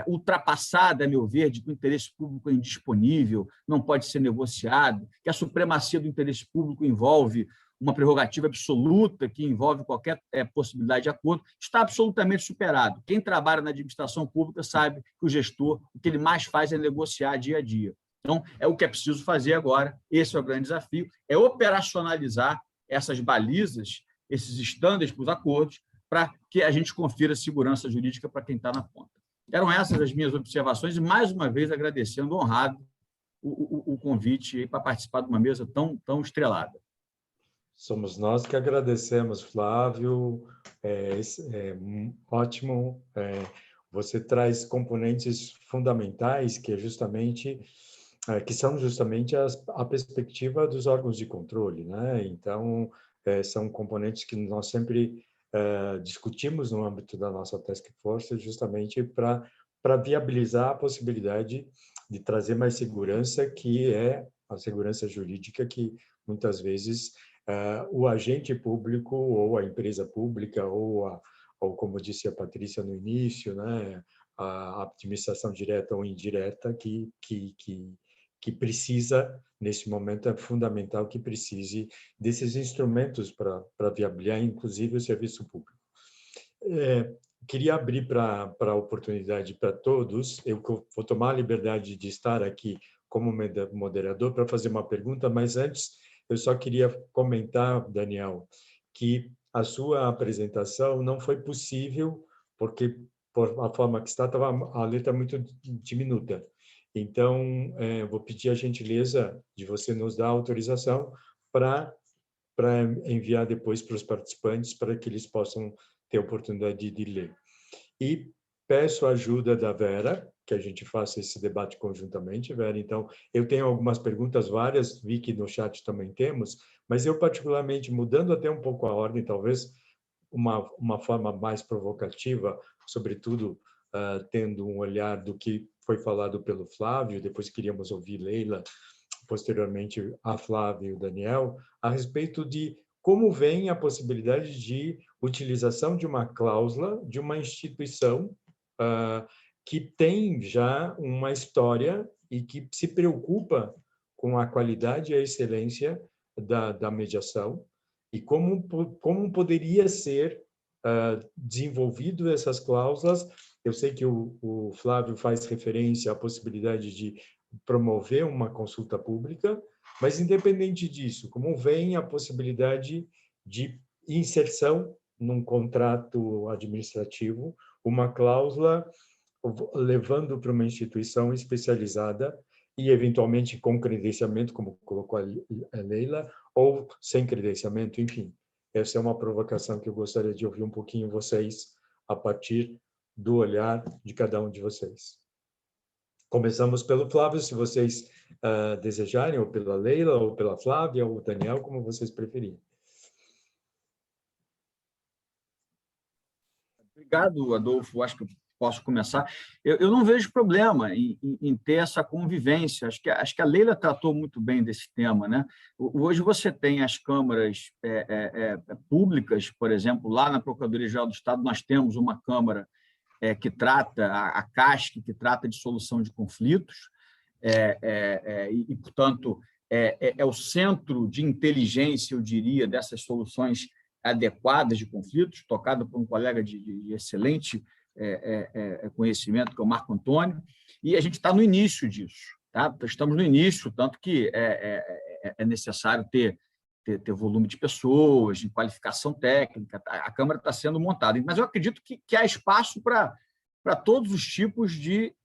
ultrapassada, a meu ver, de que o interesse público é indisponível, não pode ser negociado, que a supremacia do interesse público envolve uma prerrogativa absoluta, que envolve qualquer possibilidade de acordo, está absolutamente superado. Quem trabalha na administração pública sabe que o gestor, o que ele mais faz é negociar dia a dia. Então, é o que é preciso fazer agora, esse é o grande desafio, é operacionalizar essas balizas, esses estándares para os acordos, para que a gente confira segurança jurídica para quem está na ponta. Eram essas as minhas observações e, mais uma vez, agradecendo, honrado, o convite para participar de uma mesa tão estrelada. Somos nós que agradecemos, Flávio. Ótimo. Você traz componentes fundamentais que são justamente a perspectiva dos órgãos de controle, né? Então, são componentes que nós sempre discutimos no âmbito da nossa task force, justamente para viabilizar a possibilidade de trazer mais segurança, que é a segurança jurídica que muitas vezes o agente público ou a empresa pública ou como disse a Patrícia no início, né, a administração direta ou indireta que precisa, nesse momento, é fundamental que precise desses instrumentos para viabilizar, inclusive, o serviço público. Queria abrir para a oportunidade para todos. Eu vou tomar a liberdade de estar aqui como moderador para fazer uma pergunta, mas antes eu só queria comentar, Daniel, que a sua apresentação não foi possível porque, por a forma que está, a letra muito diminuta. Então, vou pedir a gentileza de você nos dar autorização para enviar depois para os participantes, para que eles possam ter a oportunidade de ler. E peço a ajuda da Vera, que a gente faça esse debate conjuntamente, Vera. Então, eu tenho algumas perguntas várias, vi que no chat também temos, mas eu particularmente, mudando até um pouco a ordem, talvez uma forma mais provocativa, sobretudo tendo um olhar do que foi falado pelo Flávio, depois queríamos ouvir Leila, posteriormente a Flávia e o Daniel, a respeito de como vem a possibilidade de utilização de uma cláusula de uma instituição que tem já uma história e que se preocupa com a qualidade e a excelência da mediação e como poderia ser desenvolvido essas cláusulas. Eu sei que o Flávio faz referência à possibilidade de promover uma consulta pública, mas, independente disso, como vem a possibilidade de inserção num contrato administrativo, uma cláusula levando para uma instituição especializada e, eventualmente, com credenciamento, como colocou a Leila, ou sem credenciamento, enfim. Essa é uma provocação que eu gostaria de ouvir um pouquinho vocês a partir do olhar de cada um de vocês. Começamos pelo Flávio, se vocês desejarem, ou pela Leila, ou pela Flávia, ou o Daniel, como vocês preferirem. Obrigado, Adolfo. Acho que eu posso começar. Eu não vejo problema em ter essa convivência. Acho que a Leila tratou muito bem desse tema, né? Hoje você tem as câmaras públicas, por exemplo, lá na Procuradoria-Geral do Estado, nós temos uma câmara que trata, a CASC, que trata de solução de conflitos, e, portanto, é o centro de inteligência, eu diria, dessas soluções adequadas de conflitos, tocado por um colega de excelente conhecimento, que é o Marco Antônio, e a gente está no início disso. Tá? Estamos no início, tanto que é necessário ter volume de pessoas, de qualificação técnica, a Câmara está sendo montada. Mas eu acredito que há espaço para todos os tipos de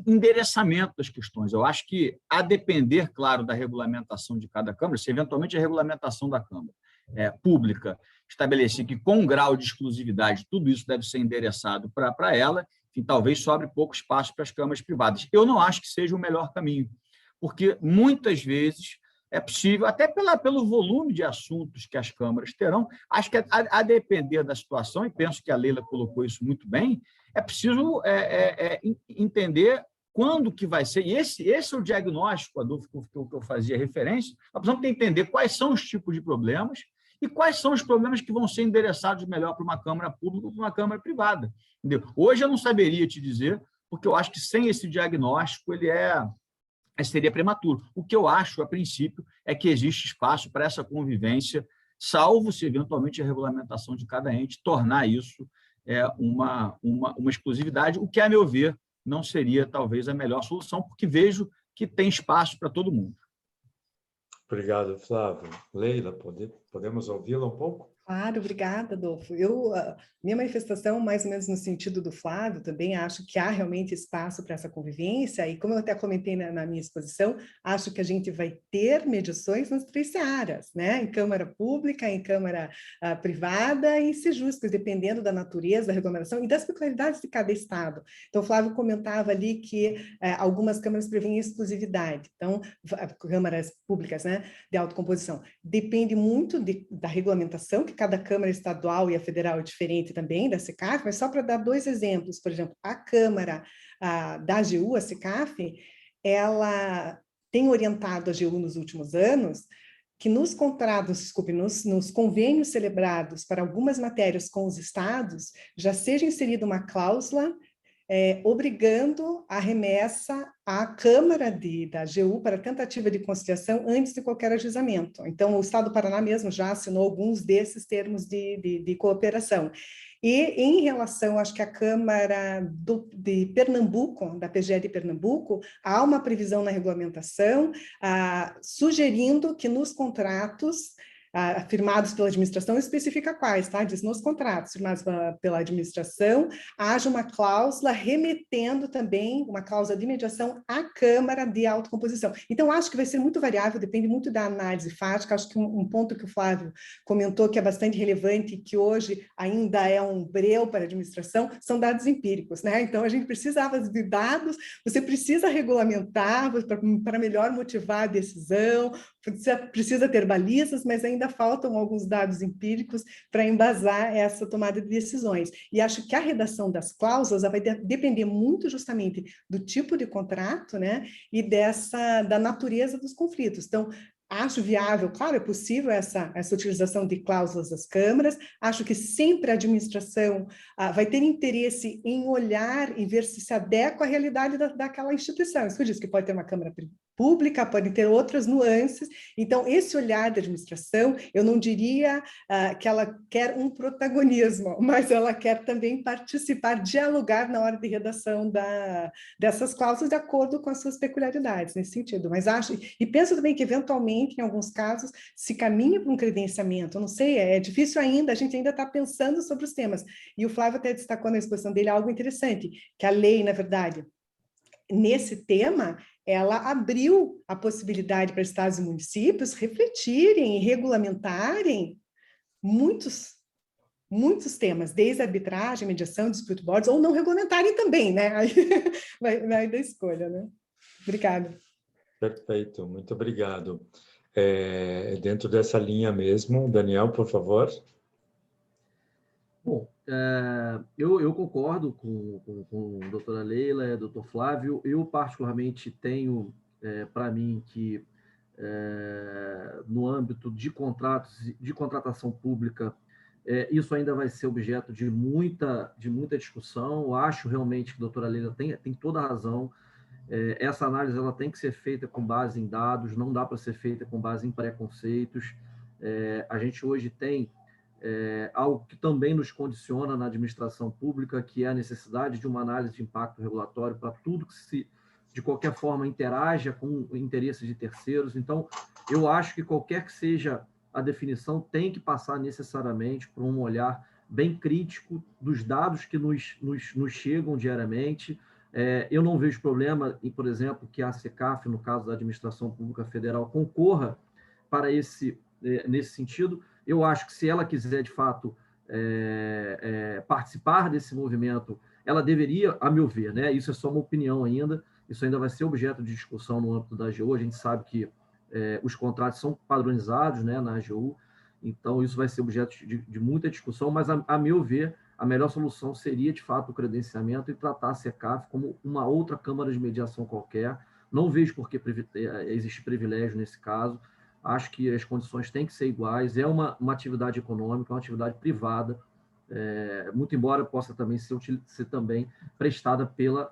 endereçamento das questões. Eu acho que, a depender, claro, da regulamentação de cada Câmara, se eventualmente a regulamentação da Câmara pública estabelecer que, com um grau de exclusividade, tudo isso deve ser endereçado para ela, enfim, talvez sobre pouco espaço para as câmaras privadas. Eu não acho que seja o melhor caminho, porque, muitas vezes, é possível, até pelo volume de assuntos que as câmaras terão, acho que, a depender da situação, e penso que a Leila colocou isso muito bem, é preciso entender quando que vai ser, e esse é o diagnóstico, Adolfo, que eu fazia referência, nós precisamos entender quais são os tipos de problemas e quais são os problemas que vão ser endereçados melhor para uma Câmara pública ou para uma Câmara privada. Entendeu? Hoje eu não saberia te dizer, porque eu acho que sem esse diagnóstico seria prematuro. O que eu acho, a princípio, é que existe espaço para essa convivência, salvo se, eventualmente, a regulamentação de cada ente tornar isso uma exclusividade, o que, a meu ver, não seria, talvez, a melhor solução, porque vejo que tem espaço para todo mundo. Obrigado, Flávio. Leila, podemos ouvi-la um pouco? Claro, obrigada, Adolfo. Minha manifestação, mais ou menos no sentido do Flávio, também acho que há realmente espaço para essa convivência, e como eu até comentei na minha exposição, acho que a gente vai ter mediações nas 3 searas, né? Em Câmara Pública, em Câmara privada e sejuscas, dependendo da natureza, da regulamentação e das peculiaridades de cada estado. Então, o Flávio comentava ali que algumas câmaras prevêem exclusividade, então, câmaras públicas, né, de autocomposição. Depende muito da regulamentação, que cada Câmara estadual e a federal é diferente também da SECAF, mas só para dar 2 exemplos, por exemplo, a Câmara da AGU, a SECAF, ela tem orientado a AGU nos últimos anos que nos contratos, desculpe, nos convênios celebrados para algumas matérias com os estados, já seja inserida uma cláusula obrigando a remessa à Câmara da AGU para tentativa de conciliação antes de qualquer ajuizamento. Então, o Estado do Paraná mesmo já assinou alguns desses termos de cooperação. E, em relação, acho que a Câmara de Pernambuco, da PGE de Pernambuco, há uma previsão na regulamentação sugerindo que nos contratos firmados pela administração, especifica quais, tá? Diz, nos contratos firmados pela administração, haja uma cláusula remetendo também, uma cláusula de mediação à Câmara de autocomposição. Então, acho que vai ser muito variável, depende muito da análise fática. Acho que um ponto que o Flávio comentou que é bastante relevante e que hoje ainda é um breu para a administração, são dados empíricos, né? Então, a gente precisava de dados, você precisa regulamentar para melhor motivar a decisão, precisa ter balizas, mas ainda faltam alguns dados empíricos para embasar essa tomada de decisões. E acho que a redação das cláusulas vai depender muito justamente do tipo de contrato, né, e da natureza dos conflitos. Então, acho viável, claro, é possível essa utilização de cláusulas das câmaras, acho que sempre a administração vai ter interesse em olhar e ver se adequa à realidade daquela instituição. Isso que eu disse, que pode ter uma câmara pública, pode ter outras nuances. Então, esse olhar da administração, eu não diria que ela quer um protagonismo, mas ela quer também participar, dialogar na hora de redação dessas cláusulas de acordo com as suas peculiaridades, nesse sentido. Mas acho, e penso também que, eventualmente, em alguns casos, se caminha para um credenciamento, eu não sei, é difícil ainda, a gente ainda está pensando sobre os temas. E o Flávio até destacou na exposição dele algo interessante, que a lei, na verdade, nesse tema, ela abriu a possibilidade para estados e municípios refletirem e regulamentarem muitos temas, desde a arbitragem, mediação, dispute boards, ou não regulamentarem também, né? Aí vai da escolha, né? Obrigada. Perfeito, muito obrigado. Dentro dessa linha mesmo, Daniel, por favor. Bom, eu concordo com a doutora Leila, doutor Flávio. Eu, particularmente, tenho para mim que, no âmbito de contratos, de contratação pública, isso ainda vai ser objeto de muita discussão. Eu acho realmente que a doutora Leila tem toda a razão. Essa análise ela tem que ser feita com base em dados, não dá para ser feita com base em preconceitos. A gente hoje tem algo que também nos condiciona na administração pública, que é a necessidade de uma análise de impacto regulatório para tudo que se, de qualquer forma, interaja com interesses de terceiros. Então, eu acho que qualquer que seja a definição tem que passar necessariamente por um olhar bem crítico dos dados que nos chegam diariamente. Eu não vejo problema em, por exemplo, que a SECAF, no caso da Administração Pública Federal, concorra para nesse sentido. Eu acho que se ela quiser, de fato, participar desse movimento, ela deveria, a meu ver, né? Isso é só uma opinião ainda, isso ainda vai ser objeto de discussão no âmbito da AGU. A gente sabe que os contratos são padronizados, né, na AGU, então isso vai ser objeto de muita discussão, mas, a meu ver, a melhor solução seria, de fato, o credenciamento e tratar a SECAF como uma outra Câmara de Mediação qualquer. Não vejo por que existe privilégio nesse caso. Acho que as condições têm que ser iguais. É uma atividade econômica, uma atividade privada, muito embora possa também ser também prestada pela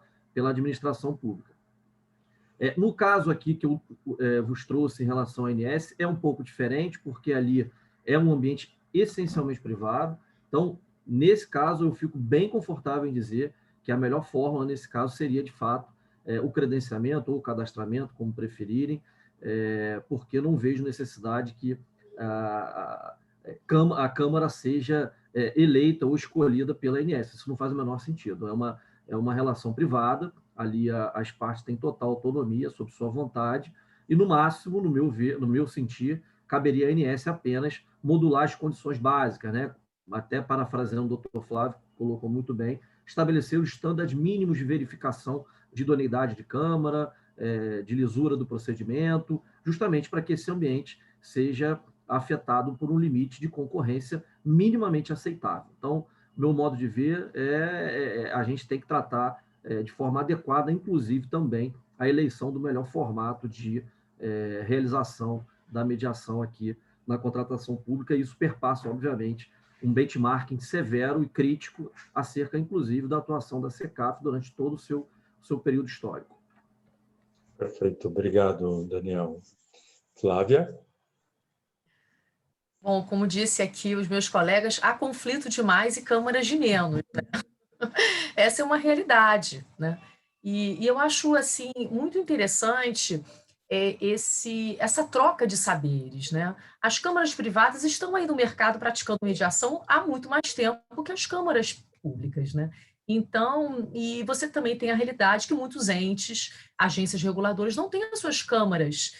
administração pública. No caso aqui que eu vos trouxe em relação à ANS, é um pouco diferente, porque ali é um ambiente essencialmente privado. Então, nesse caso, eu fico bem confortável em dizer que a melhor forma, nesse caso, seria, de fato, o credenciamento ou o cadastramento, como preferirem, porque eu não vejo necessidade que a Câmara seja eleita ou escolhida pela ANS. Isso não faz o menor sentido. É uma relação privada, ali as partes têm total autonomia sob sua vontade, e, no máximo, no meu sentir, caberia à ANS apenas modular as condições básicas, né? Até parafraseando o doutor Flávio, colocou muito bem, estabelecer os estándares mínimos de verificação de idoneidade de Câmara, de lisura do procedimento, justamente para que esse ambiente seja afetado por um limite de concorrência minimamente aceitável. Então, meu modo de ver a gente tem que tratar de forma adequada, inclusive também a eleição do melhor formato de realização da mediação aqui na contratação pública, e isso perpassa, obviamente, um benchmarking severo e crítico acerca, inclusive, da atuação da SECAF durante todo o seu período histórico. Perfeito, obrigado, Daniel. Flávia? Bom, como disse aqui os meus colegas, há conflito de mais e câmaras de menos, né? Essa é uma realidade, né? E eu acho, assim, muito interessante essa troca de saberes, né? As câmaras privadas estão aí no mercado praticando mediação há muito mais tempo que as câmaras públicas, né? Então, e você também tem a realidade que muitos entes, agências reguladoras, não têm as suas câmaras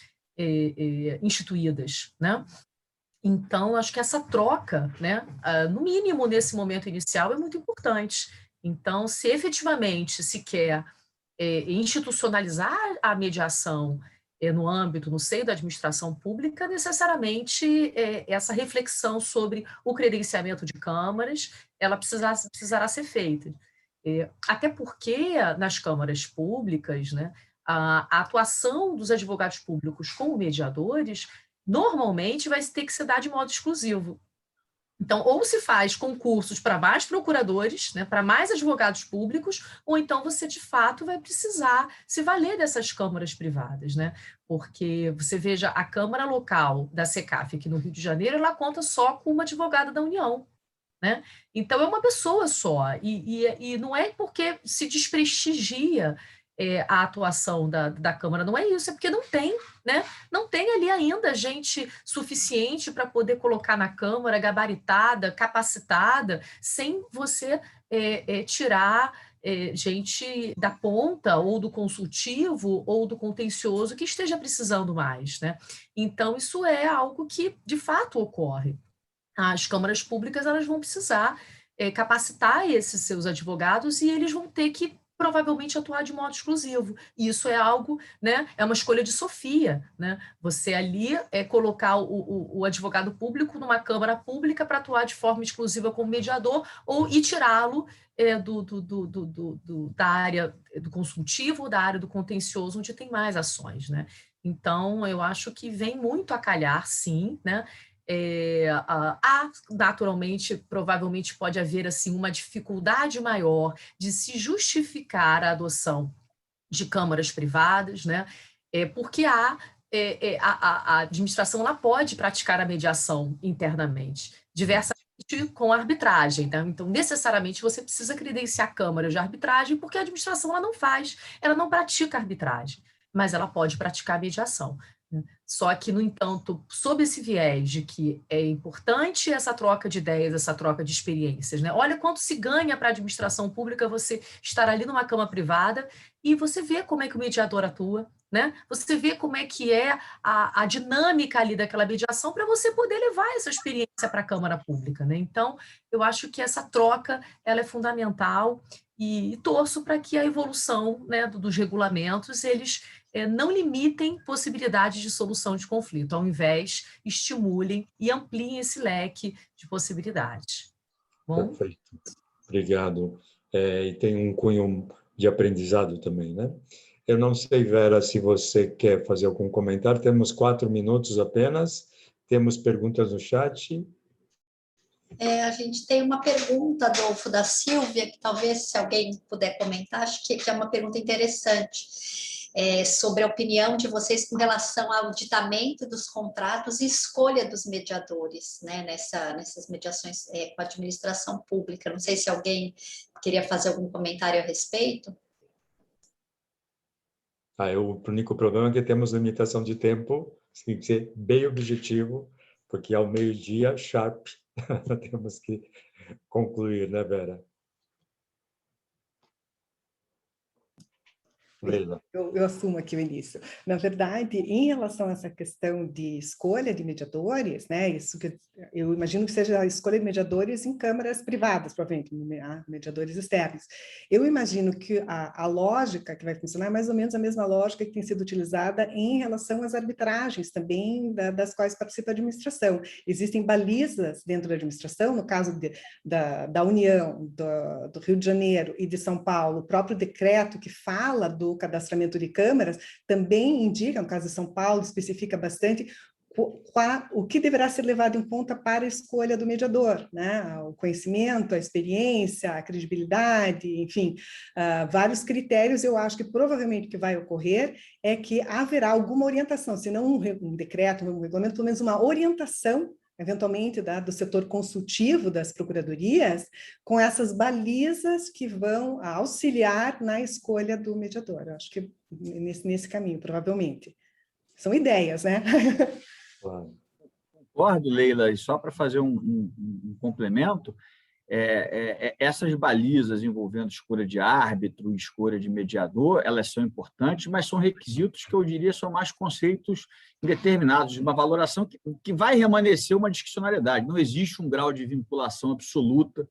instituídas, né? Então, acho que essa troca, né, no mínimo nesse momento inicial, é muito importante. Então, se efetivamente se quer institucionalizar a mediação no seio da administração pública, necessariamente essa reflexão sobre o credenciamento de câmaras, ela precisará ser feita. Até porque, nas câmaras públicas, né, a atuação dos advogados públicos como mediadores normalmente vai ter que ser dada de modo exclusivo. Então, ou se faz concursos para mais procuradores, né, para mais advogados públicos, ou então você, de fato, vai precisar se valer dessas câmaras privadas, né? Porque você veja, a Câmara Local da SECAF aqui no Rio de Janeiro, ela conta só com uma advogada da União, né? Então, é uma pessoa só, e não é porque se desprestigia a atuação da Câmara, não é isso, é porque não tem, né? Não tem ali ainda gente suficiente para poder colocar na Câmara, gabaritada, capacitada, sem você tirar gente da ponta, ou do consultivo, ou do contencioso, que esteja precisando mais, né? Então, isso é algo que, de fato, ocorre. As câmaras públicas, elas vão precisar capacitar esses seus advogados, e eles vão ter que provavelmente atuar de modo exclusivo. E isso é algo, né, é uma escolha de Sofia, né? Você ali colocar o advogado público numa câmara pública para atuar de forma exclusiva como mediador e tirá-lo da área do consultivo ou da área do contencioso, onde tem mais ações, né? Então, eu acho que vem muito a calhar, sim, né? Naturalmente, provavelmente pode haver assim uma dificuldade maior de se justificar a adoção de câmaras privadas, né? Porque a administração ela pode praticar a mediação internamente, diversamente com a arbitragem. Tá? Então, necessariamente, você precisa credenciar câmaras de arbitragem, porque a administração ela não faz, ela não pratica arbitragem, mas ela pode praticar mediação. Só que, no entanto, sob esse viés de que é importante essa troca de ideias, essa troca de experiências, né? Olha quanto se ganha para a administração pública você estar ali numa cama privada e você vê como é que o mediador atua, né? Você vê como é que é a dinâmica ali daquela mediação para você poder levar essa experiência para a Câmara Pública, né? Então, eu acho que essa troca ela é fundamental e torço para que a evolução, né, dos regulamentos eles não limitem possibilidades de solução de conflito, ao invés estimulem e ampliem esse leque de possibilidades. Bom? Perfeito. Obrigado. E tem um cunho de aprendizado também, né? Eu não sei, Vera, se você quer fazer algum comentário. Temos 4 minutos apenas. Temos perguntas no chat. A gente tem uma pergunta, Adolfo, da Silvia, que talvez, se alguém puder comentar, acho que é uma pergunta interessante, sobre a opinião de vocês com relação ao aditamento dos contratos e escolha dos mediadores, né, nessas mediações com a administração pública. Não sei se alguém queria fazer algum comentário a respeito. O único problema é que temos limitação de tempo, tem que ser bem objetivo, porque ao meio-dia, sharp, temos que concluir, né, Vera? Leila. Eu assumo aqui o início. Na verdade, em relação a essa questão de escolha de mediadores, né, isso que eu imagino que seja a escolha de mediadores em câmaras privadas, provavelmente, mediadores externos. Eu imagino que a lógica que vai funcionar é mais ou menos a mesma lógica que tem sido utilizada em relação às arbitragens também, das quais participa a administração. Existem balizas dentro da administração, no caso da União, do Rio de Janeiro e de São Paulo, o próprio decreto que fala do cadastramento de câmaras também indica, no caso de São Paulo, especifica bastante o que deverá ser levado em conta para a escolha do mediador, né? O conhecimento, a experiência, a credibilidade, enfim, vários critérios. Eu acho que provavelmente o que vai ocorrer é que haverá alguma orientação, se não um decreto, um regulamento, pelo menos uma orientação eventualmente do setor consultivo das procuradorias, com essas balizas que vão auxiliar na escolha do mediador. Eu acho que nesse caminho, provavelmente. São ideias, né? Claro. Concordo, Leila, e só para fazer um complemento, essas balizas envolvendo escolha de árbitro, escolha de mediador, elas são importantes, mas são requisitos que eu diria são mais conceitos indeterminados, de uma valoração que vai remanescer uma discricionariedade. Não existe um grau de vinculação absoluta,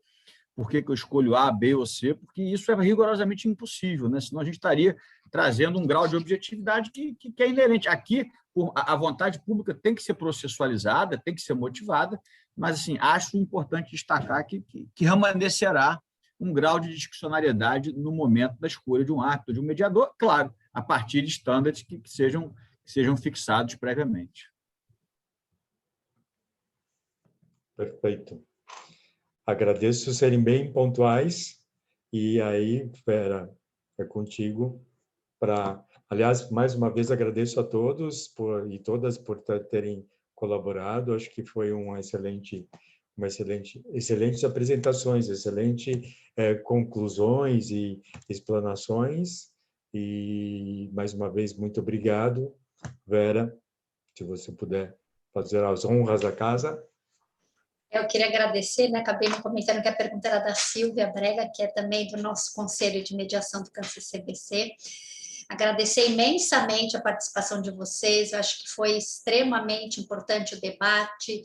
por que eu escolho A, B ou C, porque isso é rigorosamente impossível, né? Senão a gente estaria trazendo um grau de objetividade que é inerente. Aqui, a vontade pública tem que ser processualizada, tem que ser motivada, mas assim, acho importante destacar que remanescerá um grau de discricionariedade no momento da escolha de um árbitro, de um mediador, claro, a partir de estándares que sejam fixados previamente. Perfeito. Agradeço serem bem pontuais e aí, Vera, é contigo para... Aliás, mais uma vez agradeço a todos e todas por terem colaborado. Acho que foi excelentes apresentações, excelentes conclusões e explanações. E, mais uma vez, muito obrigado, Vera, se você puder fazer as honras da casa. Eu queria agradecer, né? Acabei me comentando que a pergunta era da Silvia Brega, que é também do nosso Conselho de Mediação do CANCER-CBC. Agradecer imensamente a participação de vocês, eu acho que foi extremamente importante o debate,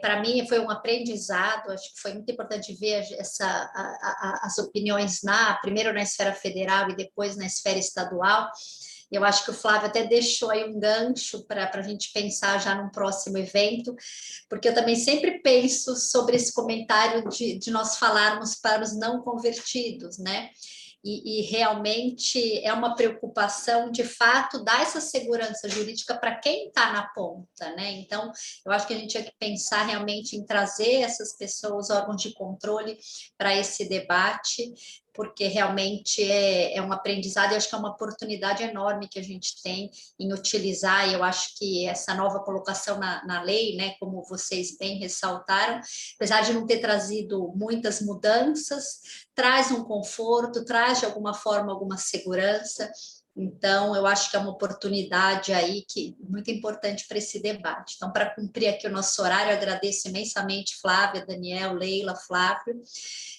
Para mim foi um aprendizado, acho que foi muito importante ver as opiniões primeiro na esfera federal e depois na esfera estadual. Eu acho que o Flávio até deixou aí um gancho para a gente pensar já num próximo evento, porque eu também sempre penso sobre esse comentário de nós falarmos para os não convertidos, né? E realmente é uma preocupação, de fato, dar essa segurança jurídica para quem está na ponta, né? Então, eu acho que a gente tinha que pensar realmente em trazer essas pessoas, órgãos de controle, para esse debate, porque realmente é um aprendizado e acho que é uma oportunidade enorme que a gente tem em utilizar, e eu acho que essa nova colocação na lei, né, como vocês bem ressaltaram, apesar de não ter trazido muitas mudanças, traz um conforto, traz de alguma forma alguma segurança. Então, eu acho que é uma oportunidade aí muito importante para esse debate. Então, para cumprir aqui o nosso horário, eu agradeço imensamente Flávia, Daniel, Leila, Flávio.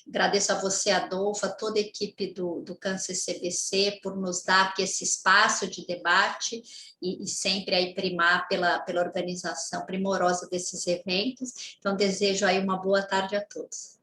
Agradeço a você, Adolfo, a toda a equipe do Câncer CBC por nos dar aqui esse espaço de debate e sempre aí primar pela organização primorosa desses eventos. Então, desejo aí uma boa tarde a todos.